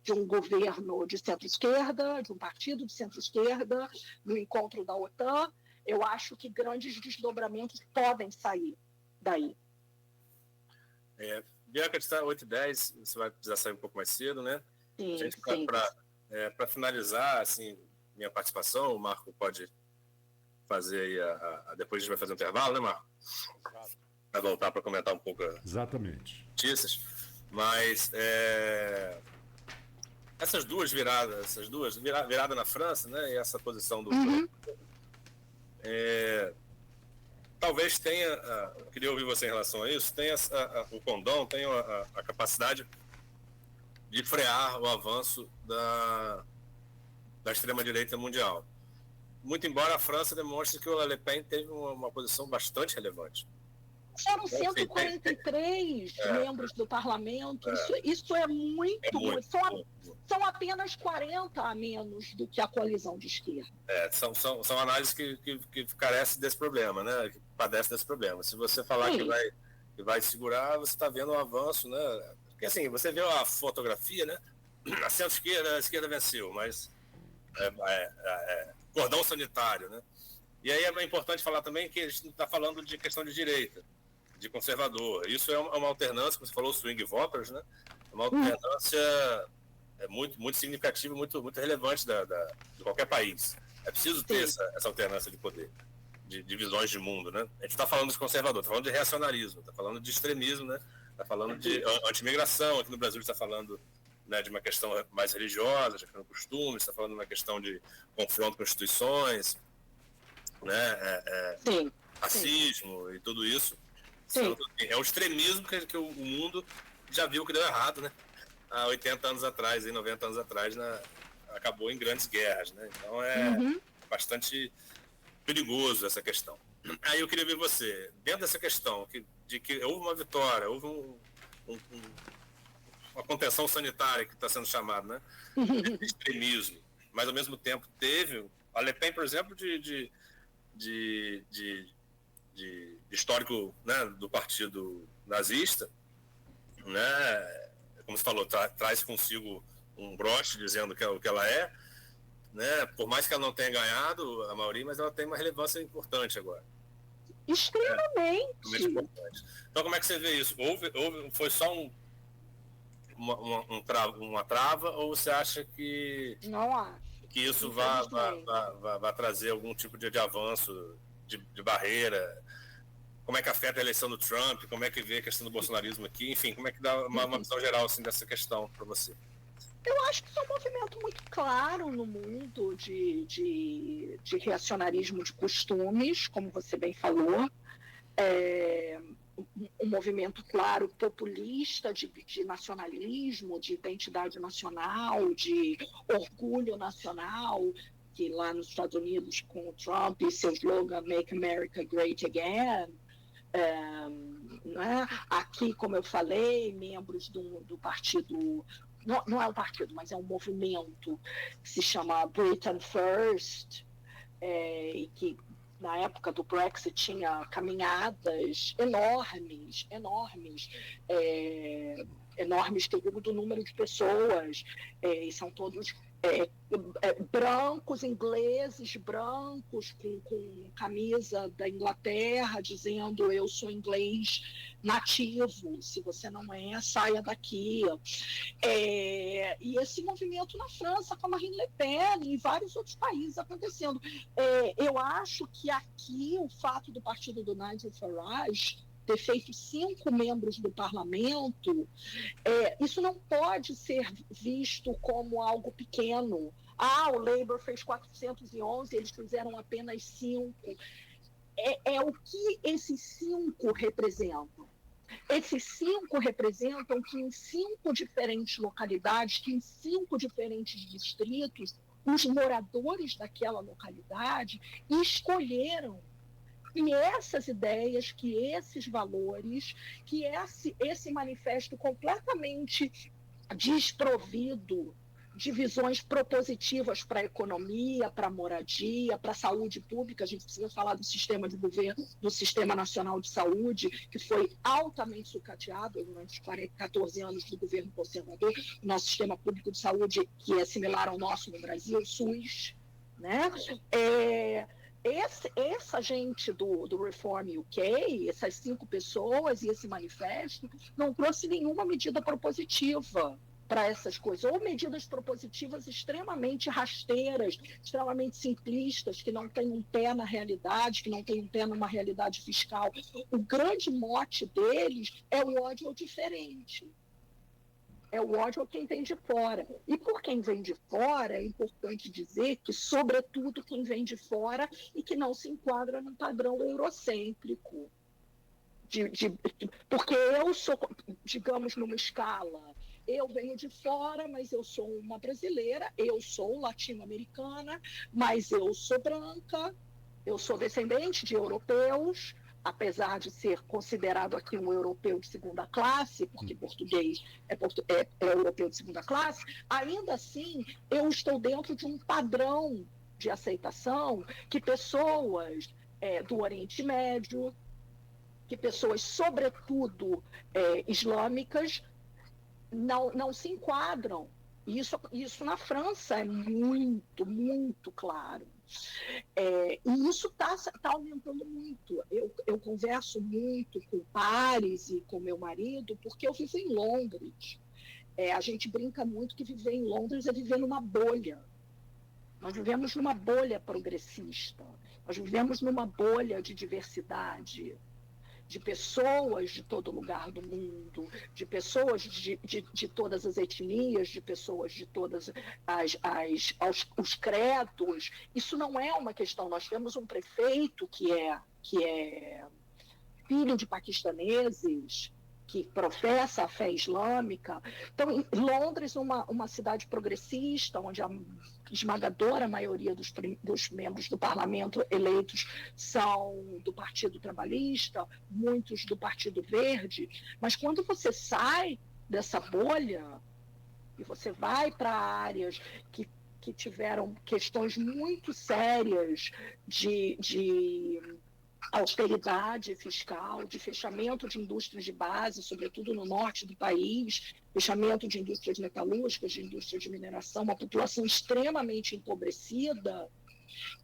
de um governo de centro-esquerda, de um partido de centro-esquerda, no encontro da OTAN. Eu acho que grandes desdobramentos podem sair daí. Bianca, está 8h10, você vai precisar sair um pouco mais cedo, né? Sim, Para finalizar, assim, minha participação, o Marco pode fazer aí depois a gente vai fazer um intervalo, né, Marco? Vai voltar para comentar um pouco exatamente notícias, mas essas duas viradas, virada na França, né, e essa posição do talvez tenha, eu queria ouvir você em relação a isso, tenha o condom, tenha a capacidade de frear o avanço da extrema-direita mundial. Muito embora a França demonstre que o Le Pen teve uma posição bastante relevante. Foram 143 membros do parlamento, isso é muito. São apenas 40 a menos do que a coalizão de esquerda. São análises que carecem desse problema, né? Que padecem desse problema. Se você falar que vai segurar, você está vendo um avanço, né? Porque assim, você vê a fotografia, né? A centro-esquerda, a esquerda venceu, mas cordão sanitário, né? E aí é importante falar também que a gente está falando de questão de direita, de conservador. Isso é uma alternância, como você falou, swing voters, né? É uma alternância muito, muito significativa, muito, muito relevante de qualquer país. É preciso ter essa alternância de poder, de visões de mundo, né? A gente está falando de conservador, está falando de reacionarismo, está falando de extremismo, né? Está falando de anti-imigração. Aqui no Brasil está falando, né, de uma questão mais religiosa, de costumes, está falando de uma questão de confronto com instituições, né? Racismo e tudo isso. É o extremismo que o mundo já viu que deu errado, né? Há 80 anos atrás, 90 anos atrás, acabou em grandes guerras, né? Então bastante perigoso essa questão. Aí eu queria ver você, dentro dessa questão de que houve uma vitória, houve uma contenção sanitária que está sendo chamada, né? De extremismo, mas ao mesmo tempo teve a Le Pen, por exemplo, de histórico, né, do partido nazista, né? Como você falou, traz consigo um broche dizendo o que ela é, né? Por mais que ela não tenha ganhado a maioria, mas ela tem uma relevância importante agora. Extremamente. Importante. Então, como é que você vê isso? Foi só uma trava, ou você acha que não acho que isso vai trazer algum tipo de avanço, de barreira? Como é que afeta a eleição do Trump? Como é que vê a questão do bolsonarismo aqui? Enfim, como é que dá uma visão geral assim, dessa questão para você? Eu acho que isso é um movimento muito claro no mundo de reacionarismo de costumes, como você bem falou. Um movimento claro populista de nacionalismo, de identidade nacional, de orgulho nacional, que lá nos Estados Unidos, com o Trump e seu slogan Make America Great Again, né? Aqui, como eu falei, membros do partido, não é um partido, mas é um movimento que se chama Britain First, e que na época do Brexit tinha caminhadas enormes, segundo do número de pessoas, e são todos brancos, ingleses brancos, com camisa da Inglaterra, dizendo eu sou inglês nativo, se você não é, saia daqui. E esse movimento na França, com a Marine Le Pen e em vários outros países acontecendo. Eu acho que aqui o fato do partido do Nigel Farage ter feito 5 membros do parlamento, isso não pode ser visto como algo pequeno. O Labour fez 411, eles fizeram apenas 5. É o que esses 5 representam. Esses 5 representam que em 5 diferentes localidades, que em 5 diferentes distritos, os moradores daquela localidade escolheram que essas ideias, que esses valores, que esse manifesto completamente desprovido de visões propositivas para a economia, para a moradia, para a saúde pública. A gente precisa falar do sistema de governo, do Sistema Nacional de Saúde, que foi altamente sucateado durante os 14 anos do governo conservador. O nosso sistema público de saúde, que é similar ao nosso no Brasil, o SUS, né? Essa gente do Reform UK, essas 5 pessoas e esse manifesto, não trouxe nenhuma medida propositiva para essas coisas, ou medidas propositivas extremamente rasteiras, extremamente simplistas, que não têm um pé na realidade, que não têm um pé numa realidade fiscal. O grande mote deles é o ódio ao diferente. É o ódio a quem vem de fora. E por quem vem de fora, é importante dizer que, sobretudo, quem vem de fora e que não se enquadra num padrão eurocêntrico. Porque eu sou, digamos, numa escala, eu venho de fora, mas eu sou uma brasileira, eu sou latino-americana, mas eu sou branca, eu sou descendente de europeus, apesar de ser considerado aqui um europeu de segunda classe, porque português é europeu de segunda classe, ainda assim eu estou dentro de um padrão de aceitação que pessoas do Oriente Médio, que pessoas, sobretudo, islâmicas, não se enquadram. Isso na França é muito, muito claro. E isso está aumentando muito. Eu converso muito com pares e com meu marido, porque eu vivo em Londres. A gente brinca muito que viver em Londres é viver numa bolha. Nós vivemos numa bolha progressista. Nós vivemos numa bolha de diversidade, de pessoas de todo lugar do mundo, de pessoas de todas as etnias, de pessoas de todas os credos. Isso não é uma questão. Nós temos um prefeito que é filho de paquistaneses, que professa a fé islâmica. Então, Londres, uma cidade progressista, onde a esmagadora maioria dos membros do parlamento eleitos são do Partido Trabalhista, muitos do Partido Verde, mas quando você sai dessa bolha e você vai para áreas que tiveram questões muito sérias de austeridade fiscal, de fechamento de indústrias de base, sobretudo no norte do país, fechamento de indústrias metalúrgicas, de indústria de mineração, uma população extremamente empobrecida.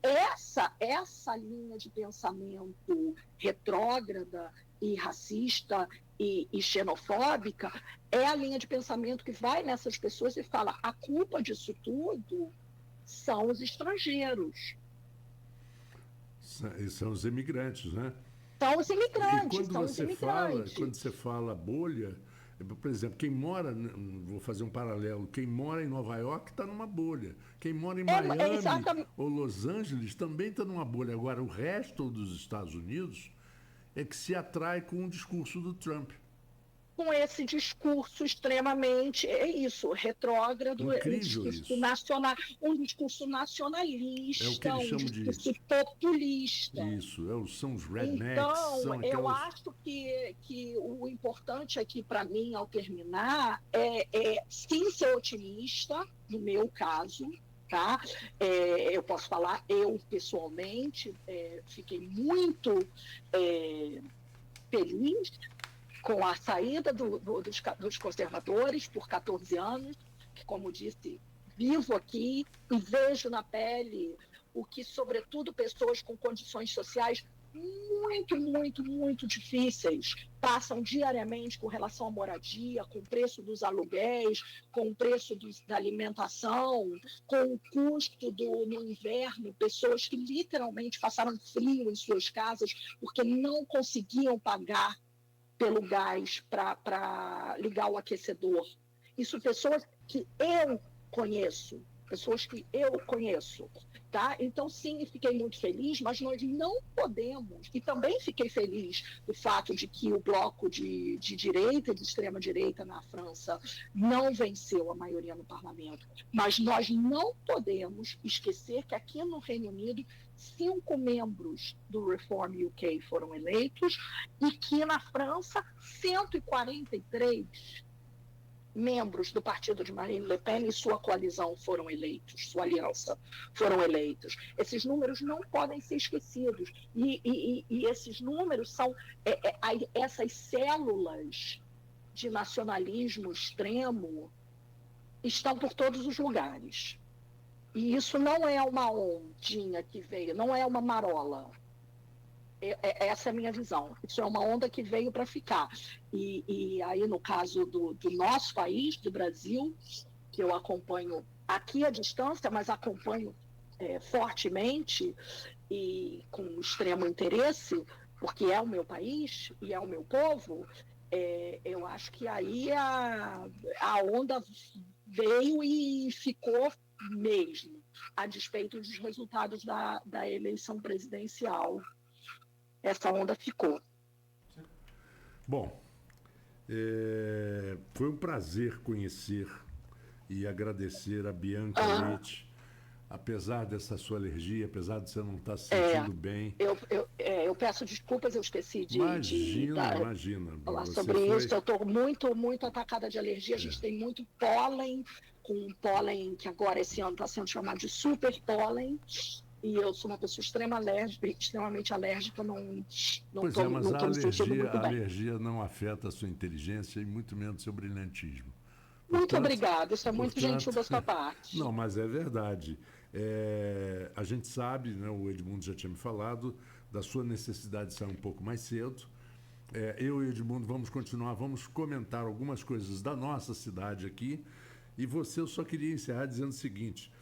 Essa linha de pensamento retrógrada e racista e xenofóbica é a linha de pensamento que vai nessas pessoas e fala: a culpa disso tudo são os estrangeiros. E são os imigrantes, né? São os imigrantes. E quando você fala bolha, por exemplo, quem mora, vou fazer um paralelo, quem mora em Nova York está numa bolha. Quem mora em Miami ou Los Angeles também está numa bolha. Agora, o resto dos Estados Unidos é que se atrai com o discurso do Trump. Com esse discurso extremamente, retrógrado, um discurso nacionalista, um discurso populista. Isso, são os rednecks. Então, eu acho que o importante aqui para mim, ao terminar, é sim ser otimista, no meu caso, tá? Eu posso falar, eu pessoalmente fiquei muito feliz com a saída dos conservadores por 14 anos, que, como disse, vivo aqui e vejo na pele o que, sobretudo, pessoas com condições sociais muito, muito, muito difíceis passam diariamente com relação à moradia, com o preço dos aluguéis, com o preço da alimentação, com o custo no inverno, pessoas que literalmente passaram frio em suas casas porque não conseguiam pagar pelo gás para ligar o aquecedor. Isso, pessoas que eu conheço, tá? Então, sim, fiquei muito feliz, mas nós não podemos, e também fiquei feliz do fato de que o bloco de direita e de extrema-direita na França não venceu a maioria no parlamento, mas nós não podemos esquecer que aqui no Reino Unido 5 membros do Reform UK foram eleitos e que na França 143. membros do partido de Marine Le Pen e sua coalizão foram eleitos, sua aliança foram eleitos. Esses números não podem ser esquecidos. E esses números são essas células de nacionalismo extremo estão por todos os lugares. E isso não é uma ondinha que veio, não é uma marola. Essa é a minha visão. Isso é uma onda que veio para ficar. E aí, no caso do nosso país, do Brasil, que eu acompanho aqui à distância, mas acompanho fortemente e com extremo interesse, porque é o meu país e é o meu povo, eu acho que aí a onda veio e ficou mesmo, a despeito dos resultados da eleição presidencial. Essa onda ficou. Bom, foi um prazer conhecer e agradecer a Bianca Leite, apesar dessa sua alergia, apesar de você não estar se sentindo bem. Eu peço desculpas, eu esqueci de falar Você sobre isso. Eu estou muito, muito atacada de alergia. A gente tem muito pólen, com um pólen que agora esse ano está sendo chamado de super pólen. E eu sou uma pessoa extremamente alérgica, não estou me sentindo muito bem. A alergia não afeta a sua inteligência e muito menos o seu brilhantismo. Muito obrigada, isso é muito gentil da sua parte. Não, mas é verdade. A gente sabe, né, o Edmundo já tinha me falado, da sua necessidade de sair um pouco mais cedo. Eu e o Edmundo vamos continuar, vamos comentar algumas coisas da nossa cidade aqui. E eu só queria encerrar dizendo o seguinte: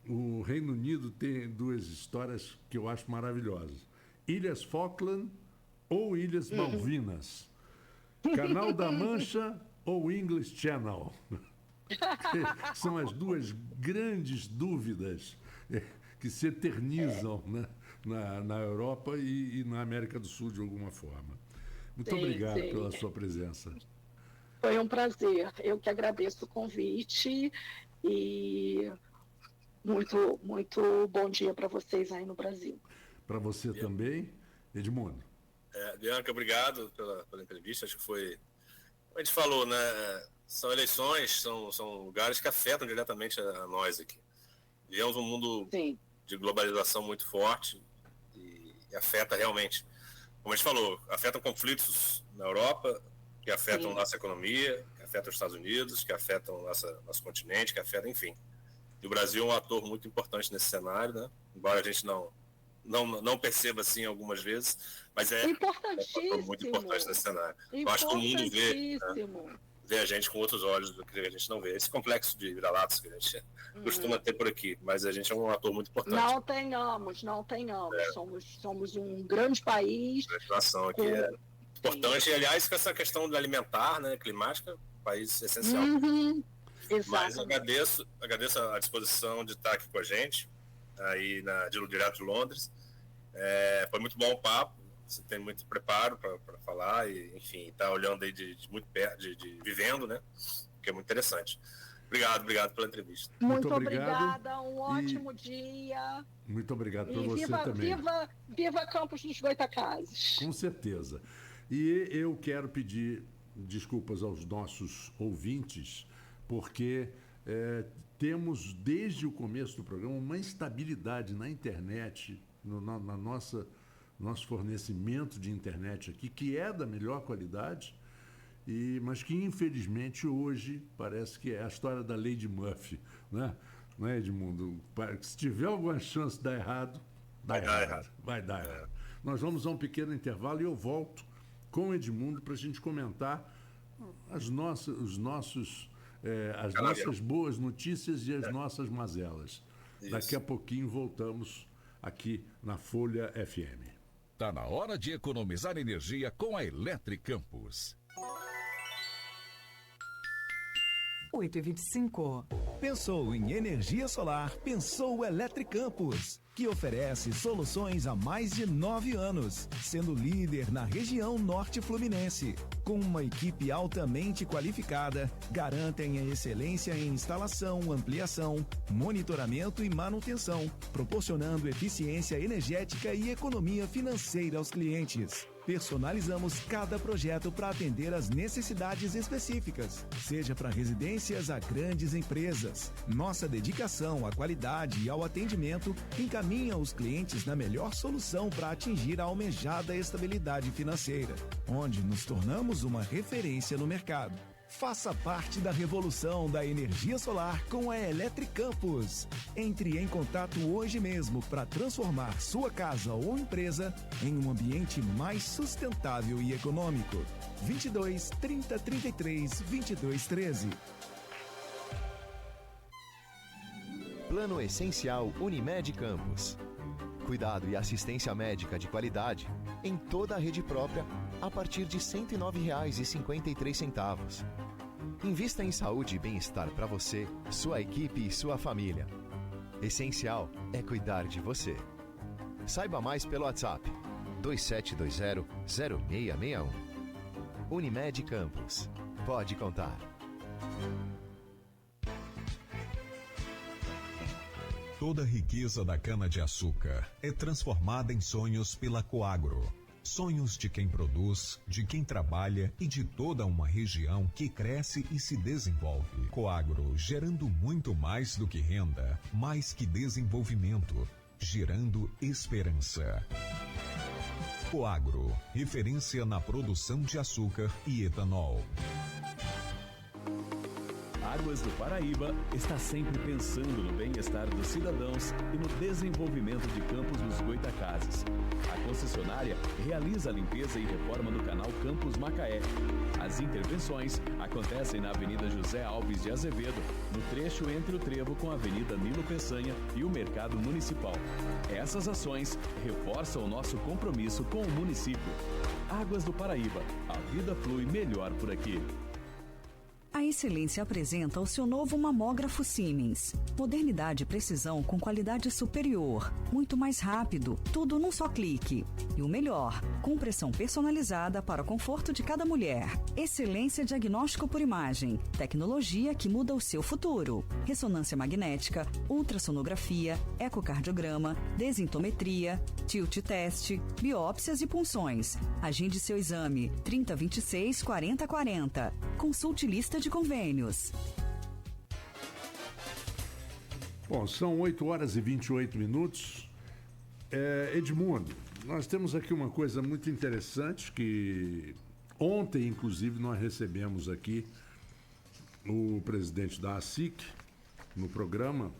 o Reino Unido tem duas histórias que eu acho maravilhosas. Ilhas Falkland ou Ilhas Malvinas. Canal da Mancha ou English Channel. São as duas grandes dúvidas que se eternizam, né, na Europa e na América do Sul de alguma forma. Muito obrigado pela sua presença. Foi um prazer. Eu que agradeço o convite e muito, muito bom dia para vocês aí no Brasil. Para você também, Edmundo. Bianca, obrigado pela entrevista. Acho que foi, como a gente falou, né? São eleições, são lugares que afetam diretamente a nós aqui. Vivemos um mundo de globalização muito forte e afeta realmente, como a gente falou, afetam conflitos na Europa, que afetam nossa economia, que afetam os Estados Unidos, que afetam nosso continente, que afetam, enfim. E o Brasil é um ator muito importante nesse cenário, né? Embora a gente não perceba assim algumas vezes, mas é um ator muito importante nesse cenário. Eu acho que o mundo vê a gente com outros olhos do que a gente não vê. Esse complexo de vira-latas que a gente costuma ter por aqui, mas a gente é um ator muito importante. Não tenhamos. Somos um grande país. A situação aqui é importante, e aliás, com essa questão do alimentar, né, climática, país essencial. Mas agradeço a disposição de estar aqui com a gente, aí direto de Londres. Foi muito bom o papo, você tem muito preparo para falar, e enfim, está olhando aí de muito perto, vivendo, né, que é muito interessante. Obrigado pela entrevista. Muito obrigada, um ótimo dia. Muito obrigado para você também. Viva Campos dos Goytacazes. Com certeza. E eu quero pedir desculpas aos nossos ouvintes, porque temos, desde o começo do programa, uma instabilidade na internet, nosso fornecimento de internet aqui, que é da melhor qualidade, mas que, infelizmente, hoje parece que é a história da Lei de Murphy, né? Não é, Edmundo? Se tiver alguma chance de dar errado, vai dar errado. Nós vamos a um pequeno intervalo e eu volto com o Edmundo para a gente comentar as nossas boas notícias e as nossas mazelas. Isso. Daqui a pouquinho voltamos aqui na Folha FM. Tá na hora de economizar energia com a Eletricampus. 8h25. Pensou em energia solar? Pensou Eletricampus, que oferece soluções há mais de 9 anos, sendo líder na região norte fluminense. Com uma equipe altamente qualificada, garantem a excelência em instalação, ampliação, monitoramento e manutenção, proporcionando eficiência energética e economia financeira aos clientes. Personalizamos cada projeto para atender às necessidades específicas, seja para residências a grandes empresas. Nossa dedicação à qualidade e ao atendimento encaminha os clientes na melhor solução para atingir a almejada estabilidade financeira, onde nos tornamos uma referência no mercado. Faça parte da revolução da energia solar com a Eletricampus. Entre em contato hoje mesmo para transformar sua casa ou empresa em um ambiente mais sustentável e econômico. 22 30 33 22 13. Plano Essencial Unimed Campos. Cuidado e assistência médica de qualidade em toda a rede própria a partir de R$ 109,53. Invista em saúde e bem-estar para você, sua equipe e sua família. Essencial é cuidar de você. Saiba mais pelo WhatsApp 2720-0661. Unimed Campos. Pode contar. Toda a riqueza da cana-de-açúcar é transformada em sonhos pela Coagro. Sonhos de quem produz, de quem trabalha e de toda uma região que cresce e se desenvolve. Coagro, gerando muito mais do que renda, mais que desenvolvimento, gerando esperança. Coagro, referência na produção de açúcar e etanol. Águas do Paraíba está sempre pensando no bem-estar dos cidadãos e no desenvolvimento de Campos dos Goitacazes. A concessionária realiza a limpeza e reforma do canal Campos Macaé. As intervenções acontecem na Avenida José Alves de Azevedo, no trecho entre o trevo com a Avenida Nilo Peçanha e o Mercado Municipal. Essas ações reforçam o nosso compromisso com o município. Águas do Paraíba, a vida flui melhor por aqui. A Excelência apresenta o seu novo mamógrafo Siemens. Modernidade e precisão com qualidade superior. Muito mais rápido, tudo num só clique. E o melhor, com pressão personalizada para o conforto de cada mulher. Excelência diagnóstico por imagem. Tecnologia que muda o seu futuro. Ressonância magnética, ultrassonografia, ecocardiograma, desintometria, tilt test, biópsias e punções. Agende seu exame 3026 4040. Consulte lista de convênios. Bom, são 8 horas e 28 minutos. Edmundo, nós temos aqui uma coisa muito interessante que ontem, inclusive, nós recebemos aqui o presidente da ASIC no programa.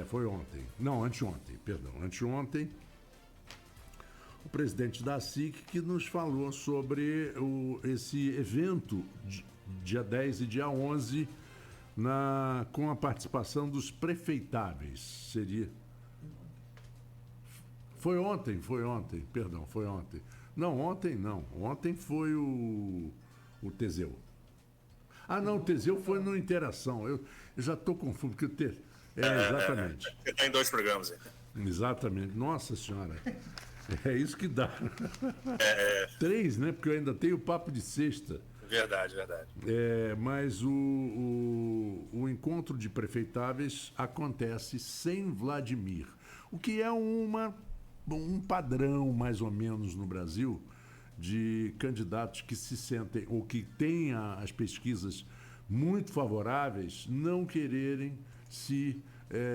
Foi ontem. Não, anteontem, perdão. Anteontem, o presidente da ASIC que nos falou sobre esse evento dia 10 e dia 11 com a participação dos prefeitáveis. Foi ontem, perdão, foi ontem. Não, ontem não. Ontem foi o Teseu. Ah, não, o Teseu foi no Interação. Eu já estou confuso, porque exatamente. Você está em 2 programas aí. Exatamente. Nossa Senhora. É isso que dá. 3, né? Porque eu ainda tenho o papo de sexta. Verdade. Mas o encontro de prefeitáveis acontece sem Vladimir, o que é um padrão, mais ou menos, no Brasil, de candidatos que se sentem, ou que têm as pesquisas muito favoráveis, não quererem se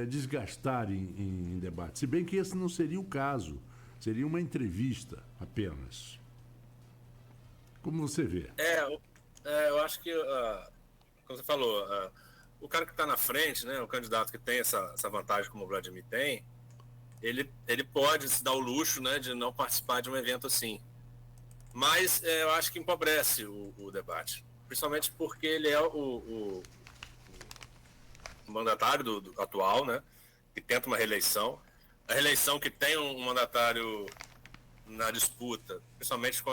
desgastarem em debate. Se bem que esse não seria o caso, seria uma entrevista apenas. Como você vê? Eu acho que, como você falou, o cara que está na frente, né, o candidato que tem essa vantagem como o Vladimir tem, ele pode se dar o luxo, né, de não participar de um evento assim. Mas eu acho que empobrece o debate, principalmente porque ele é o mandatário do atual, né, que tenta uma reeleição. A reeleição que tem um mandatário na disputa, principalmente com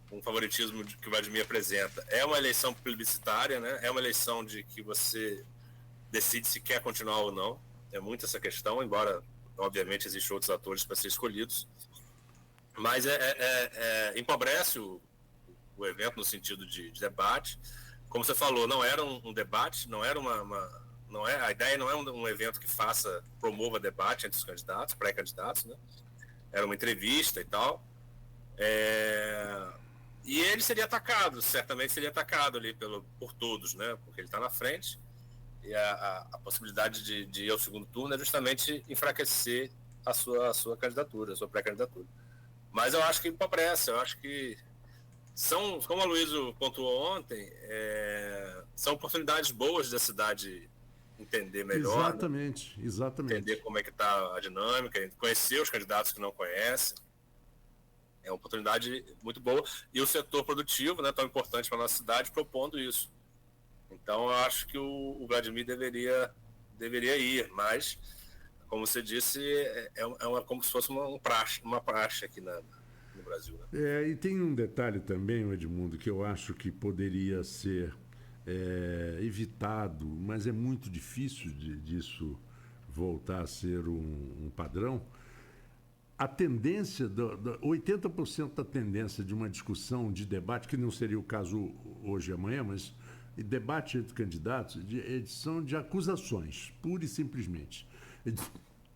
o favoritismo que o Vladimir apresenta, é uma eleição plebiscitária, né? É uma eleição de que você decide se quer continuar ou não. É muito essa questão, embora, obviamente, existam outros atores para ser escolhidos. Mas empobrece o evento no sentido de debate. Como você falou, não era um debate, não era a ideia não é um evento que promova debate entre os candidatos, pré-candidatos, né? Era uma entrevista e tal. E ele seria atacado, certamente seria atacado ali por todos, né? Porque ele está na frente e a possibilidade de ir ao segundo turno é justamente enfraquecer a sua candidatura, a sua pré-candidatura. Mas eu acho que empobrece, eu acho que como a Luísa pontuou ontem, são oportunidades boas da cidade entender melhor. Exatamente, né? Exatamente. Entender como é que está a dinâmica, conhecer os candidatos que não conhecem. É uma oportunidade muito boa. E o setor produtivo, né, tão importante para a nossa cidade, propondo isso. Então, eu acho que o Vladimir deveria ir, mas, como você disse, como se fosse uma praxe aqui no Brasil. Né? E tem um detalhe também, Edmundo, que eu acho que poderia ser evitado, mas é muito difícil disso voltar a ser um padrão. A tendência, 80% da tendência de uma discussão, de debate, que não seria o caso hoje e amanhã, mas debate entre candidatos, são de acusações, pura e simplesmente.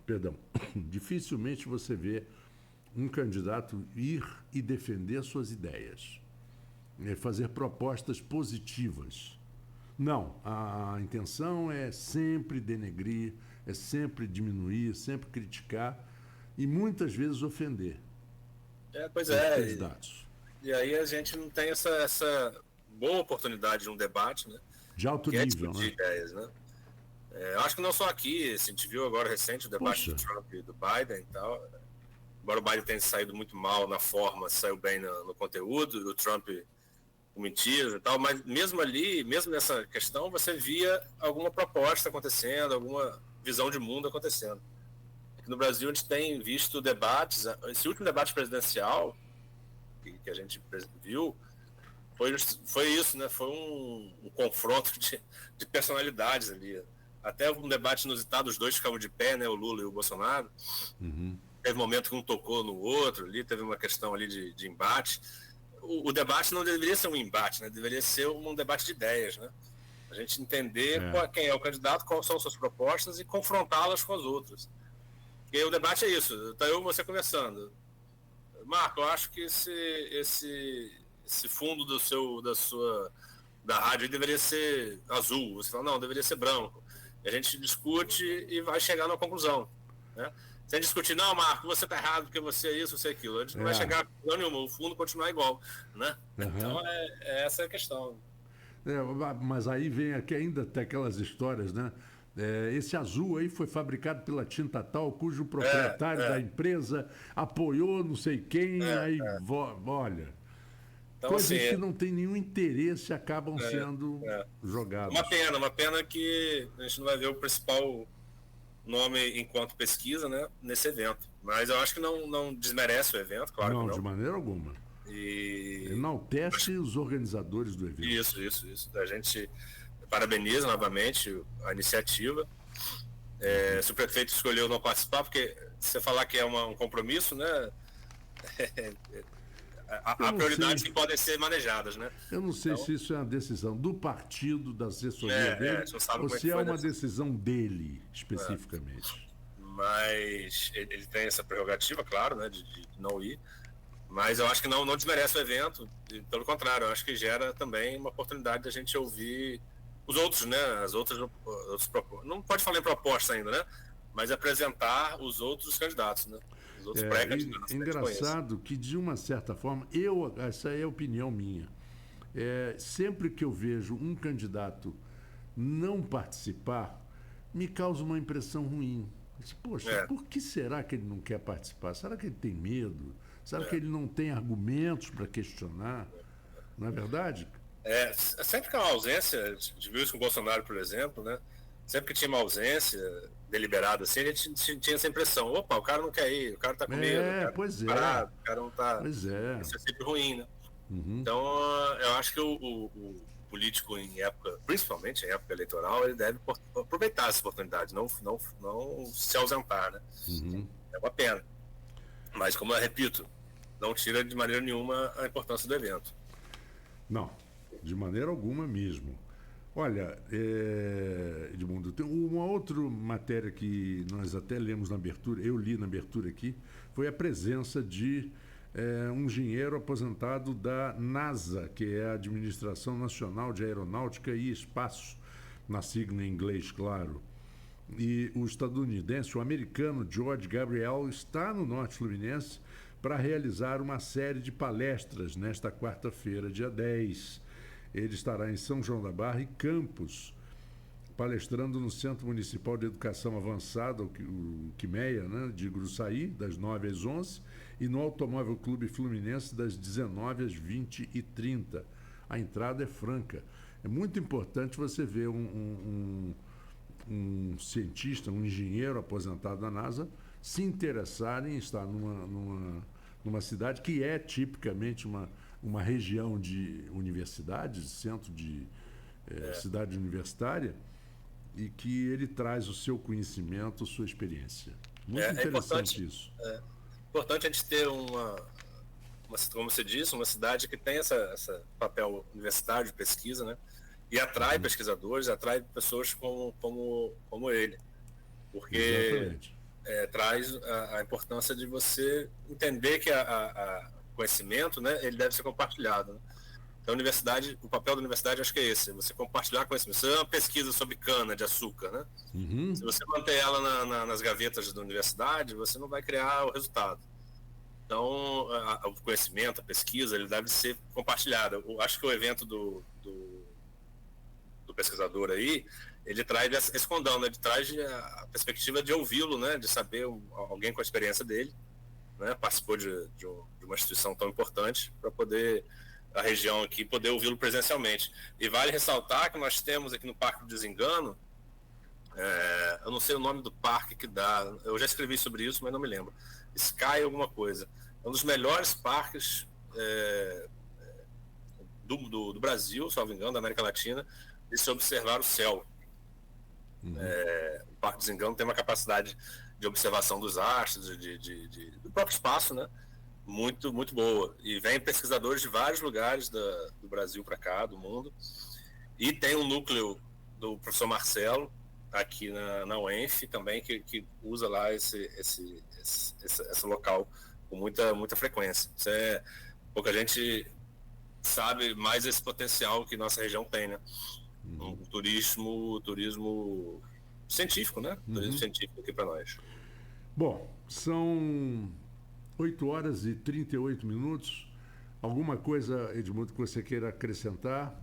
Perdão, dificilmente você vê um candidato ir e defender suas ideias, fazer propostas positivas. Não, a intenção é sempre denegrir, é sempre diminuir, sempre criticar, e muitas vezes ofender. Pois é. E aí a gente não tem essa boa oportunidade de um debate, né? De alto nível, né? Ideias, né? Eu acho que não só aqui, a gente viu agora recente o debate do Trump e do Biden e tal. Embora o Biden tenha saído muito mal na forma, saiu bem no conteúdo, e o Trump com mentiras e tal, mas mesmo ali, mesmo nessa questão, você via alguma proposta acontecendo, alguma visão de mundo acontecendo. No Brasil a gente tem visto debates, esse último debate presidencial que a gente viu foi isso, né? Foi um confronto de personalidades ali. Até um debate inusitado, os dois ficavam de pé, né? O Lula e o Bolsonaro. Uhum. Teve um momento que um tocou no outro ali, teve uma questão ali de embate. O debate não deveria ser um embate, né? Deveria ser um debate de ideias, né? A gente entender quem é o candidato, quais são suas propostas e confrontá-las com as outras. E aí o debate é isso, tá eu e você conversando. Marco, eu acho que esse fundo da rádio deveria ser azul. Você fala, não, deveria ser branco. E a gente discute e vai chegar numa conclusão. Né? Se a gente discutir, não, Marco, você tá errado porque você é isso, você é aquilo. A gente não vai chegar a conclusão nenhuma, o fundo continuar igual. Né? Uhum. Então, essa é a questão. Mas aí vem aqui ainda até aquelas histórias, né? Esse azul aí foi fabricado pela tinta tal, cujo proprietário da empresa apoiou não sei quem, olha, então, coisas assim, que não tem nenhum interesse acabam sendo jogadas. Uma pena que a gente não vai ver o principal nome enquanto pesquisa, né, nesse evento, mas eu acho que não desmerece o evento, claro que não. De maneira alguma. E enaltece os organizadores do evento. Isso. A gente parabeniza novamente a iniciativa. Se o prefeito escolheu não participar, porque se você falar que é um compromisso, né, há prioridades que podem ser manejadas, né? Eu não sei se isso é uma decisão do partido, da assessoria dele, ou se é uma decisão dele, especificamente. Mas ele tem essa prerrogativa, claro, né, de não ir. Mas eu acho que não desmerece o evento, pelo contrário, eu acho que gera também uma oportunidade da gente ouvir os outros, né? As outras não pode falar em proposta ainda, né? Mas apresentar os outros candidatos, né? Os outros pré-candidatos. É engraçado que, de uma certa forma, essa é a opinião minha. Sempre que eu vejo um candidato não participar, me causa uma impressão ruim. Poxa, por que será que ele não quer participar? Será que ele tem medo? Será que ele não tem argumentos para questionar? Não é verdade? Sempre que há uma ausência, a gente viu isso com o Bolsonaro, por exemplo, né? Sempre que tinha uma ausência deliberada assim, a gente tinha essa impressão, opa, o cara não quer ir, o cara tá com medo, o cara não tá... Isso é sempre ruim, né? Uhum. Então, eu acho que o político principalmente em época eleitoral, ele deve aproveitar essa oportunidade, não se ausentar, né? Uhum. É uma pena. Mas, como eu repito, não tira de maneira nenhuma a importância do evento. Não, de maneira alguma mesmo. Olha, Edmundo, tem uma outra matéria que nós até lemos na abertura, eu li na abertura aqui, foi a presença de um engenheiro aposentado da NASA, que é a Administração Nacional de Aeronáutica e Espaço, na sigla em inglês, claro. E o estadunidense, o americano George Gabriel, está no Norte Fluminense para realizar uma série de palestras nesta quarta-feira, dia 10. Ele estará em São João da Barra e Campos, palestrando no Centro Municipal de Educação Avançada, o QMEA, né, de Gruçaí, das 9 às 11, e no Automóvel Clube Fluminense, das 19 às 20h30. A entrada é franca. É muito importante você ver um cientista, um engenheiro aposentado da NASA, se interessar em estar numa cidade que é tipicamente uma região de universidades, centro de cidade universitária, e que ele traz o seu conhecimento, sua experiência. Muito interessante isso. É importante a gente ter como você disse, uma cidade que tem esse papel universitário de pesquisa, né? E atrai pesquisadores, atrai pessoas como ele. Porque traz a importância de você entender que o conhecimento, né, ele deve ser compartilhado, né? Então, o papel da universidade acho que é esse, você compartilhar conhecimento. Se é uma pesquisa sobre cana de açúcar, né? Se você manter ela nas gavetas da universidade, você não vai criar o resultado. Então, o conhecimento, a pesquisa, ele deve ser compartilhado. Eu acho que o evento do pesquisador aí, ele traz esse condão, né? Ele traz a perspectiva de ouvi-lo, né? De saber alguém com a experiência dele, né? Participou de uma instituição tão importante para poder a região aqui poder ouvi-lo presencialmente. E vale ressaltar que nós temos aqui no Parque do Desengano, eu não sei o nome do parque que dá, eu já escrevi sobre isso, mas não me lembro. Sky alguma coisa. É um dos melhores parques do Brasil, salvo engano, da América Latina, de se observar o céu. O Parque do Desengano tem uma capacidade de observação dos astros, do próprio espaço, né? Muito, muito boa. E vem pesquisadores de vários lugares do Brasil para cá, do mundo. E tem um núcleo do professor Marcelo, aqui na UENF também, que usa lá esse local com muita frequência. Pouca gente sabe mais esse potencial que nossa região tem, né? Um turismo científico, né? Turismo científico aqui para nós. Bom, são 8 horas e 38 minutos. Alguma coisa, Edmundo, que você queira acrescentar?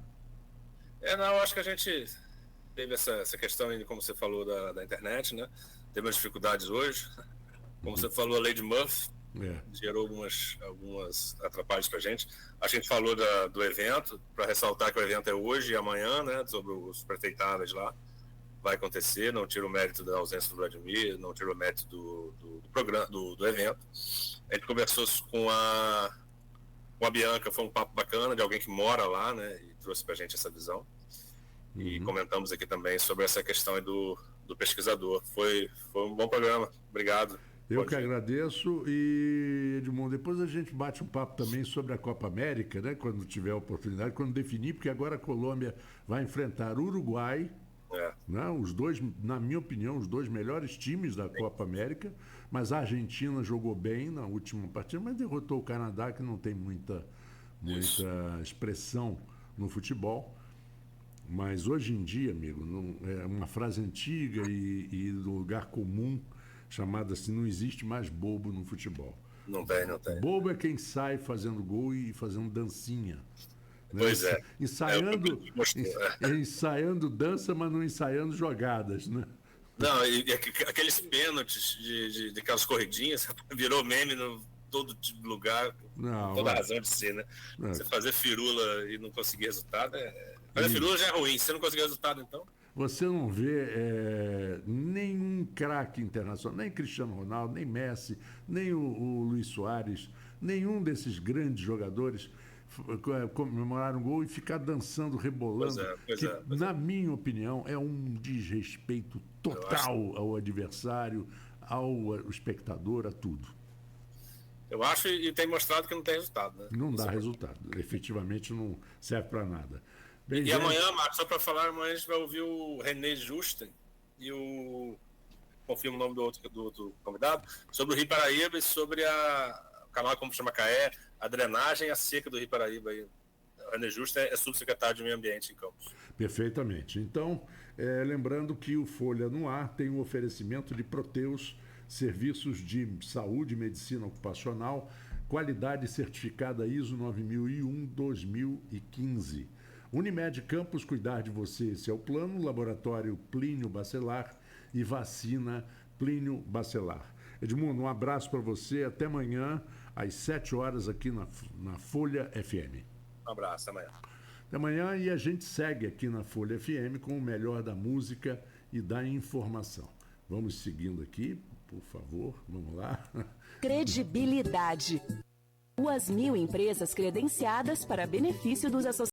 Não, acho que a gente teve essa questão, como você falou, da internet, né? Teve umas dificuldades hoje. Como você falou, a lei de Murphy gerou algumas atrapalhos para a gente. A gente falou do evento, para ressaltar que o evento é hoje e amanhã, né? Sobre os prefeitáveis lá. Vai acontecer, não tira o mérito da ausência do Vladimir, não tira o mérito do programa, do evento. A gente conversou com a Bianca, foi um papo bacana de alguém que mora lá, né? E trouxe para a gente essa visão. E comentamos aqui também sobre essa questão aí do pesquisador. Foi um bom programa. Obrigado. Eu que agradeço. E, Edmundo, depois a gente bate um papo também sobre a Copa América, né? Quando tiver a oportunidade, quando definir, porque agora a Colômbia vai enfrentar o Uruguai. Né? Os dois, na minha opinião, os dois melhores times da Copa América, mas a Argentina jogou bem na última partida, mas derrotou o Canadá, que não tem muita expressão no futebol. Mas hoje em dia, amigo, é uma frase antiga e do lugar comum, chamada assim: não existe mais bobo no futebol. Não tem. Bobo é quem sai fazendo gol e fazendo dancinha. Pois né? Ensaiando dança, mas não ensaiando jogadas, né? Não, e aqueles pênaltis de aquelas corridinhas virou meme no todo tipo de lugar, com toda razão de ser, né? Você fazer firula e não conseguir resultado, fazer firula já é ruim, se você não conseguir resultado, então... Você não vê nenhum craque internacional, nem Cristiano Ronaldo, nem Messi, nem o Luis Soares, nenhum desses grandes jogadores comemorar um gol e ficar dançando, rebolando, na minha opinião, é um desrespeito total ao adversário, ao espectador, a tudo. Eu acho, e tem mostrado que não tem resultado, né? Não dá resultado, efetivamente não serve para nada. Bem, e amanhã, Marcos, só para falar, amanhã a gente vai ouvir o René Justen e confirmo o nome do outro convidado, sobre o Rio Paraíba e sobre o canal como chama Macaé, a drenagem e a seca do Rio Paraíba. Aí. O René Justo é subsecretário de Meio Ambiente em Campos. Perfeitamente. Então, lembrando que o Folha no Ar tem um oferecimento de Proteus, serviços de saúde e medicina ocupacional, qualidade certificada ISO 9001-2015. Unimed Campos, cuidar de você, esse é o plano. Laboratório Plínio Bacelar e vacina Plínio Bacelar. Edmundo, um abraço para você. Até amanhã, às 7 horas, aqui na Folha FM. Um abraço, até amanhã. Até amanhã, e a gente segue aqui na Folha FM com o melhor da música e da informação. Vamos seguindo aqui, por favor, vamos lá. Credibilidade. 2.000 empresas credenciadas para benefício dos associados.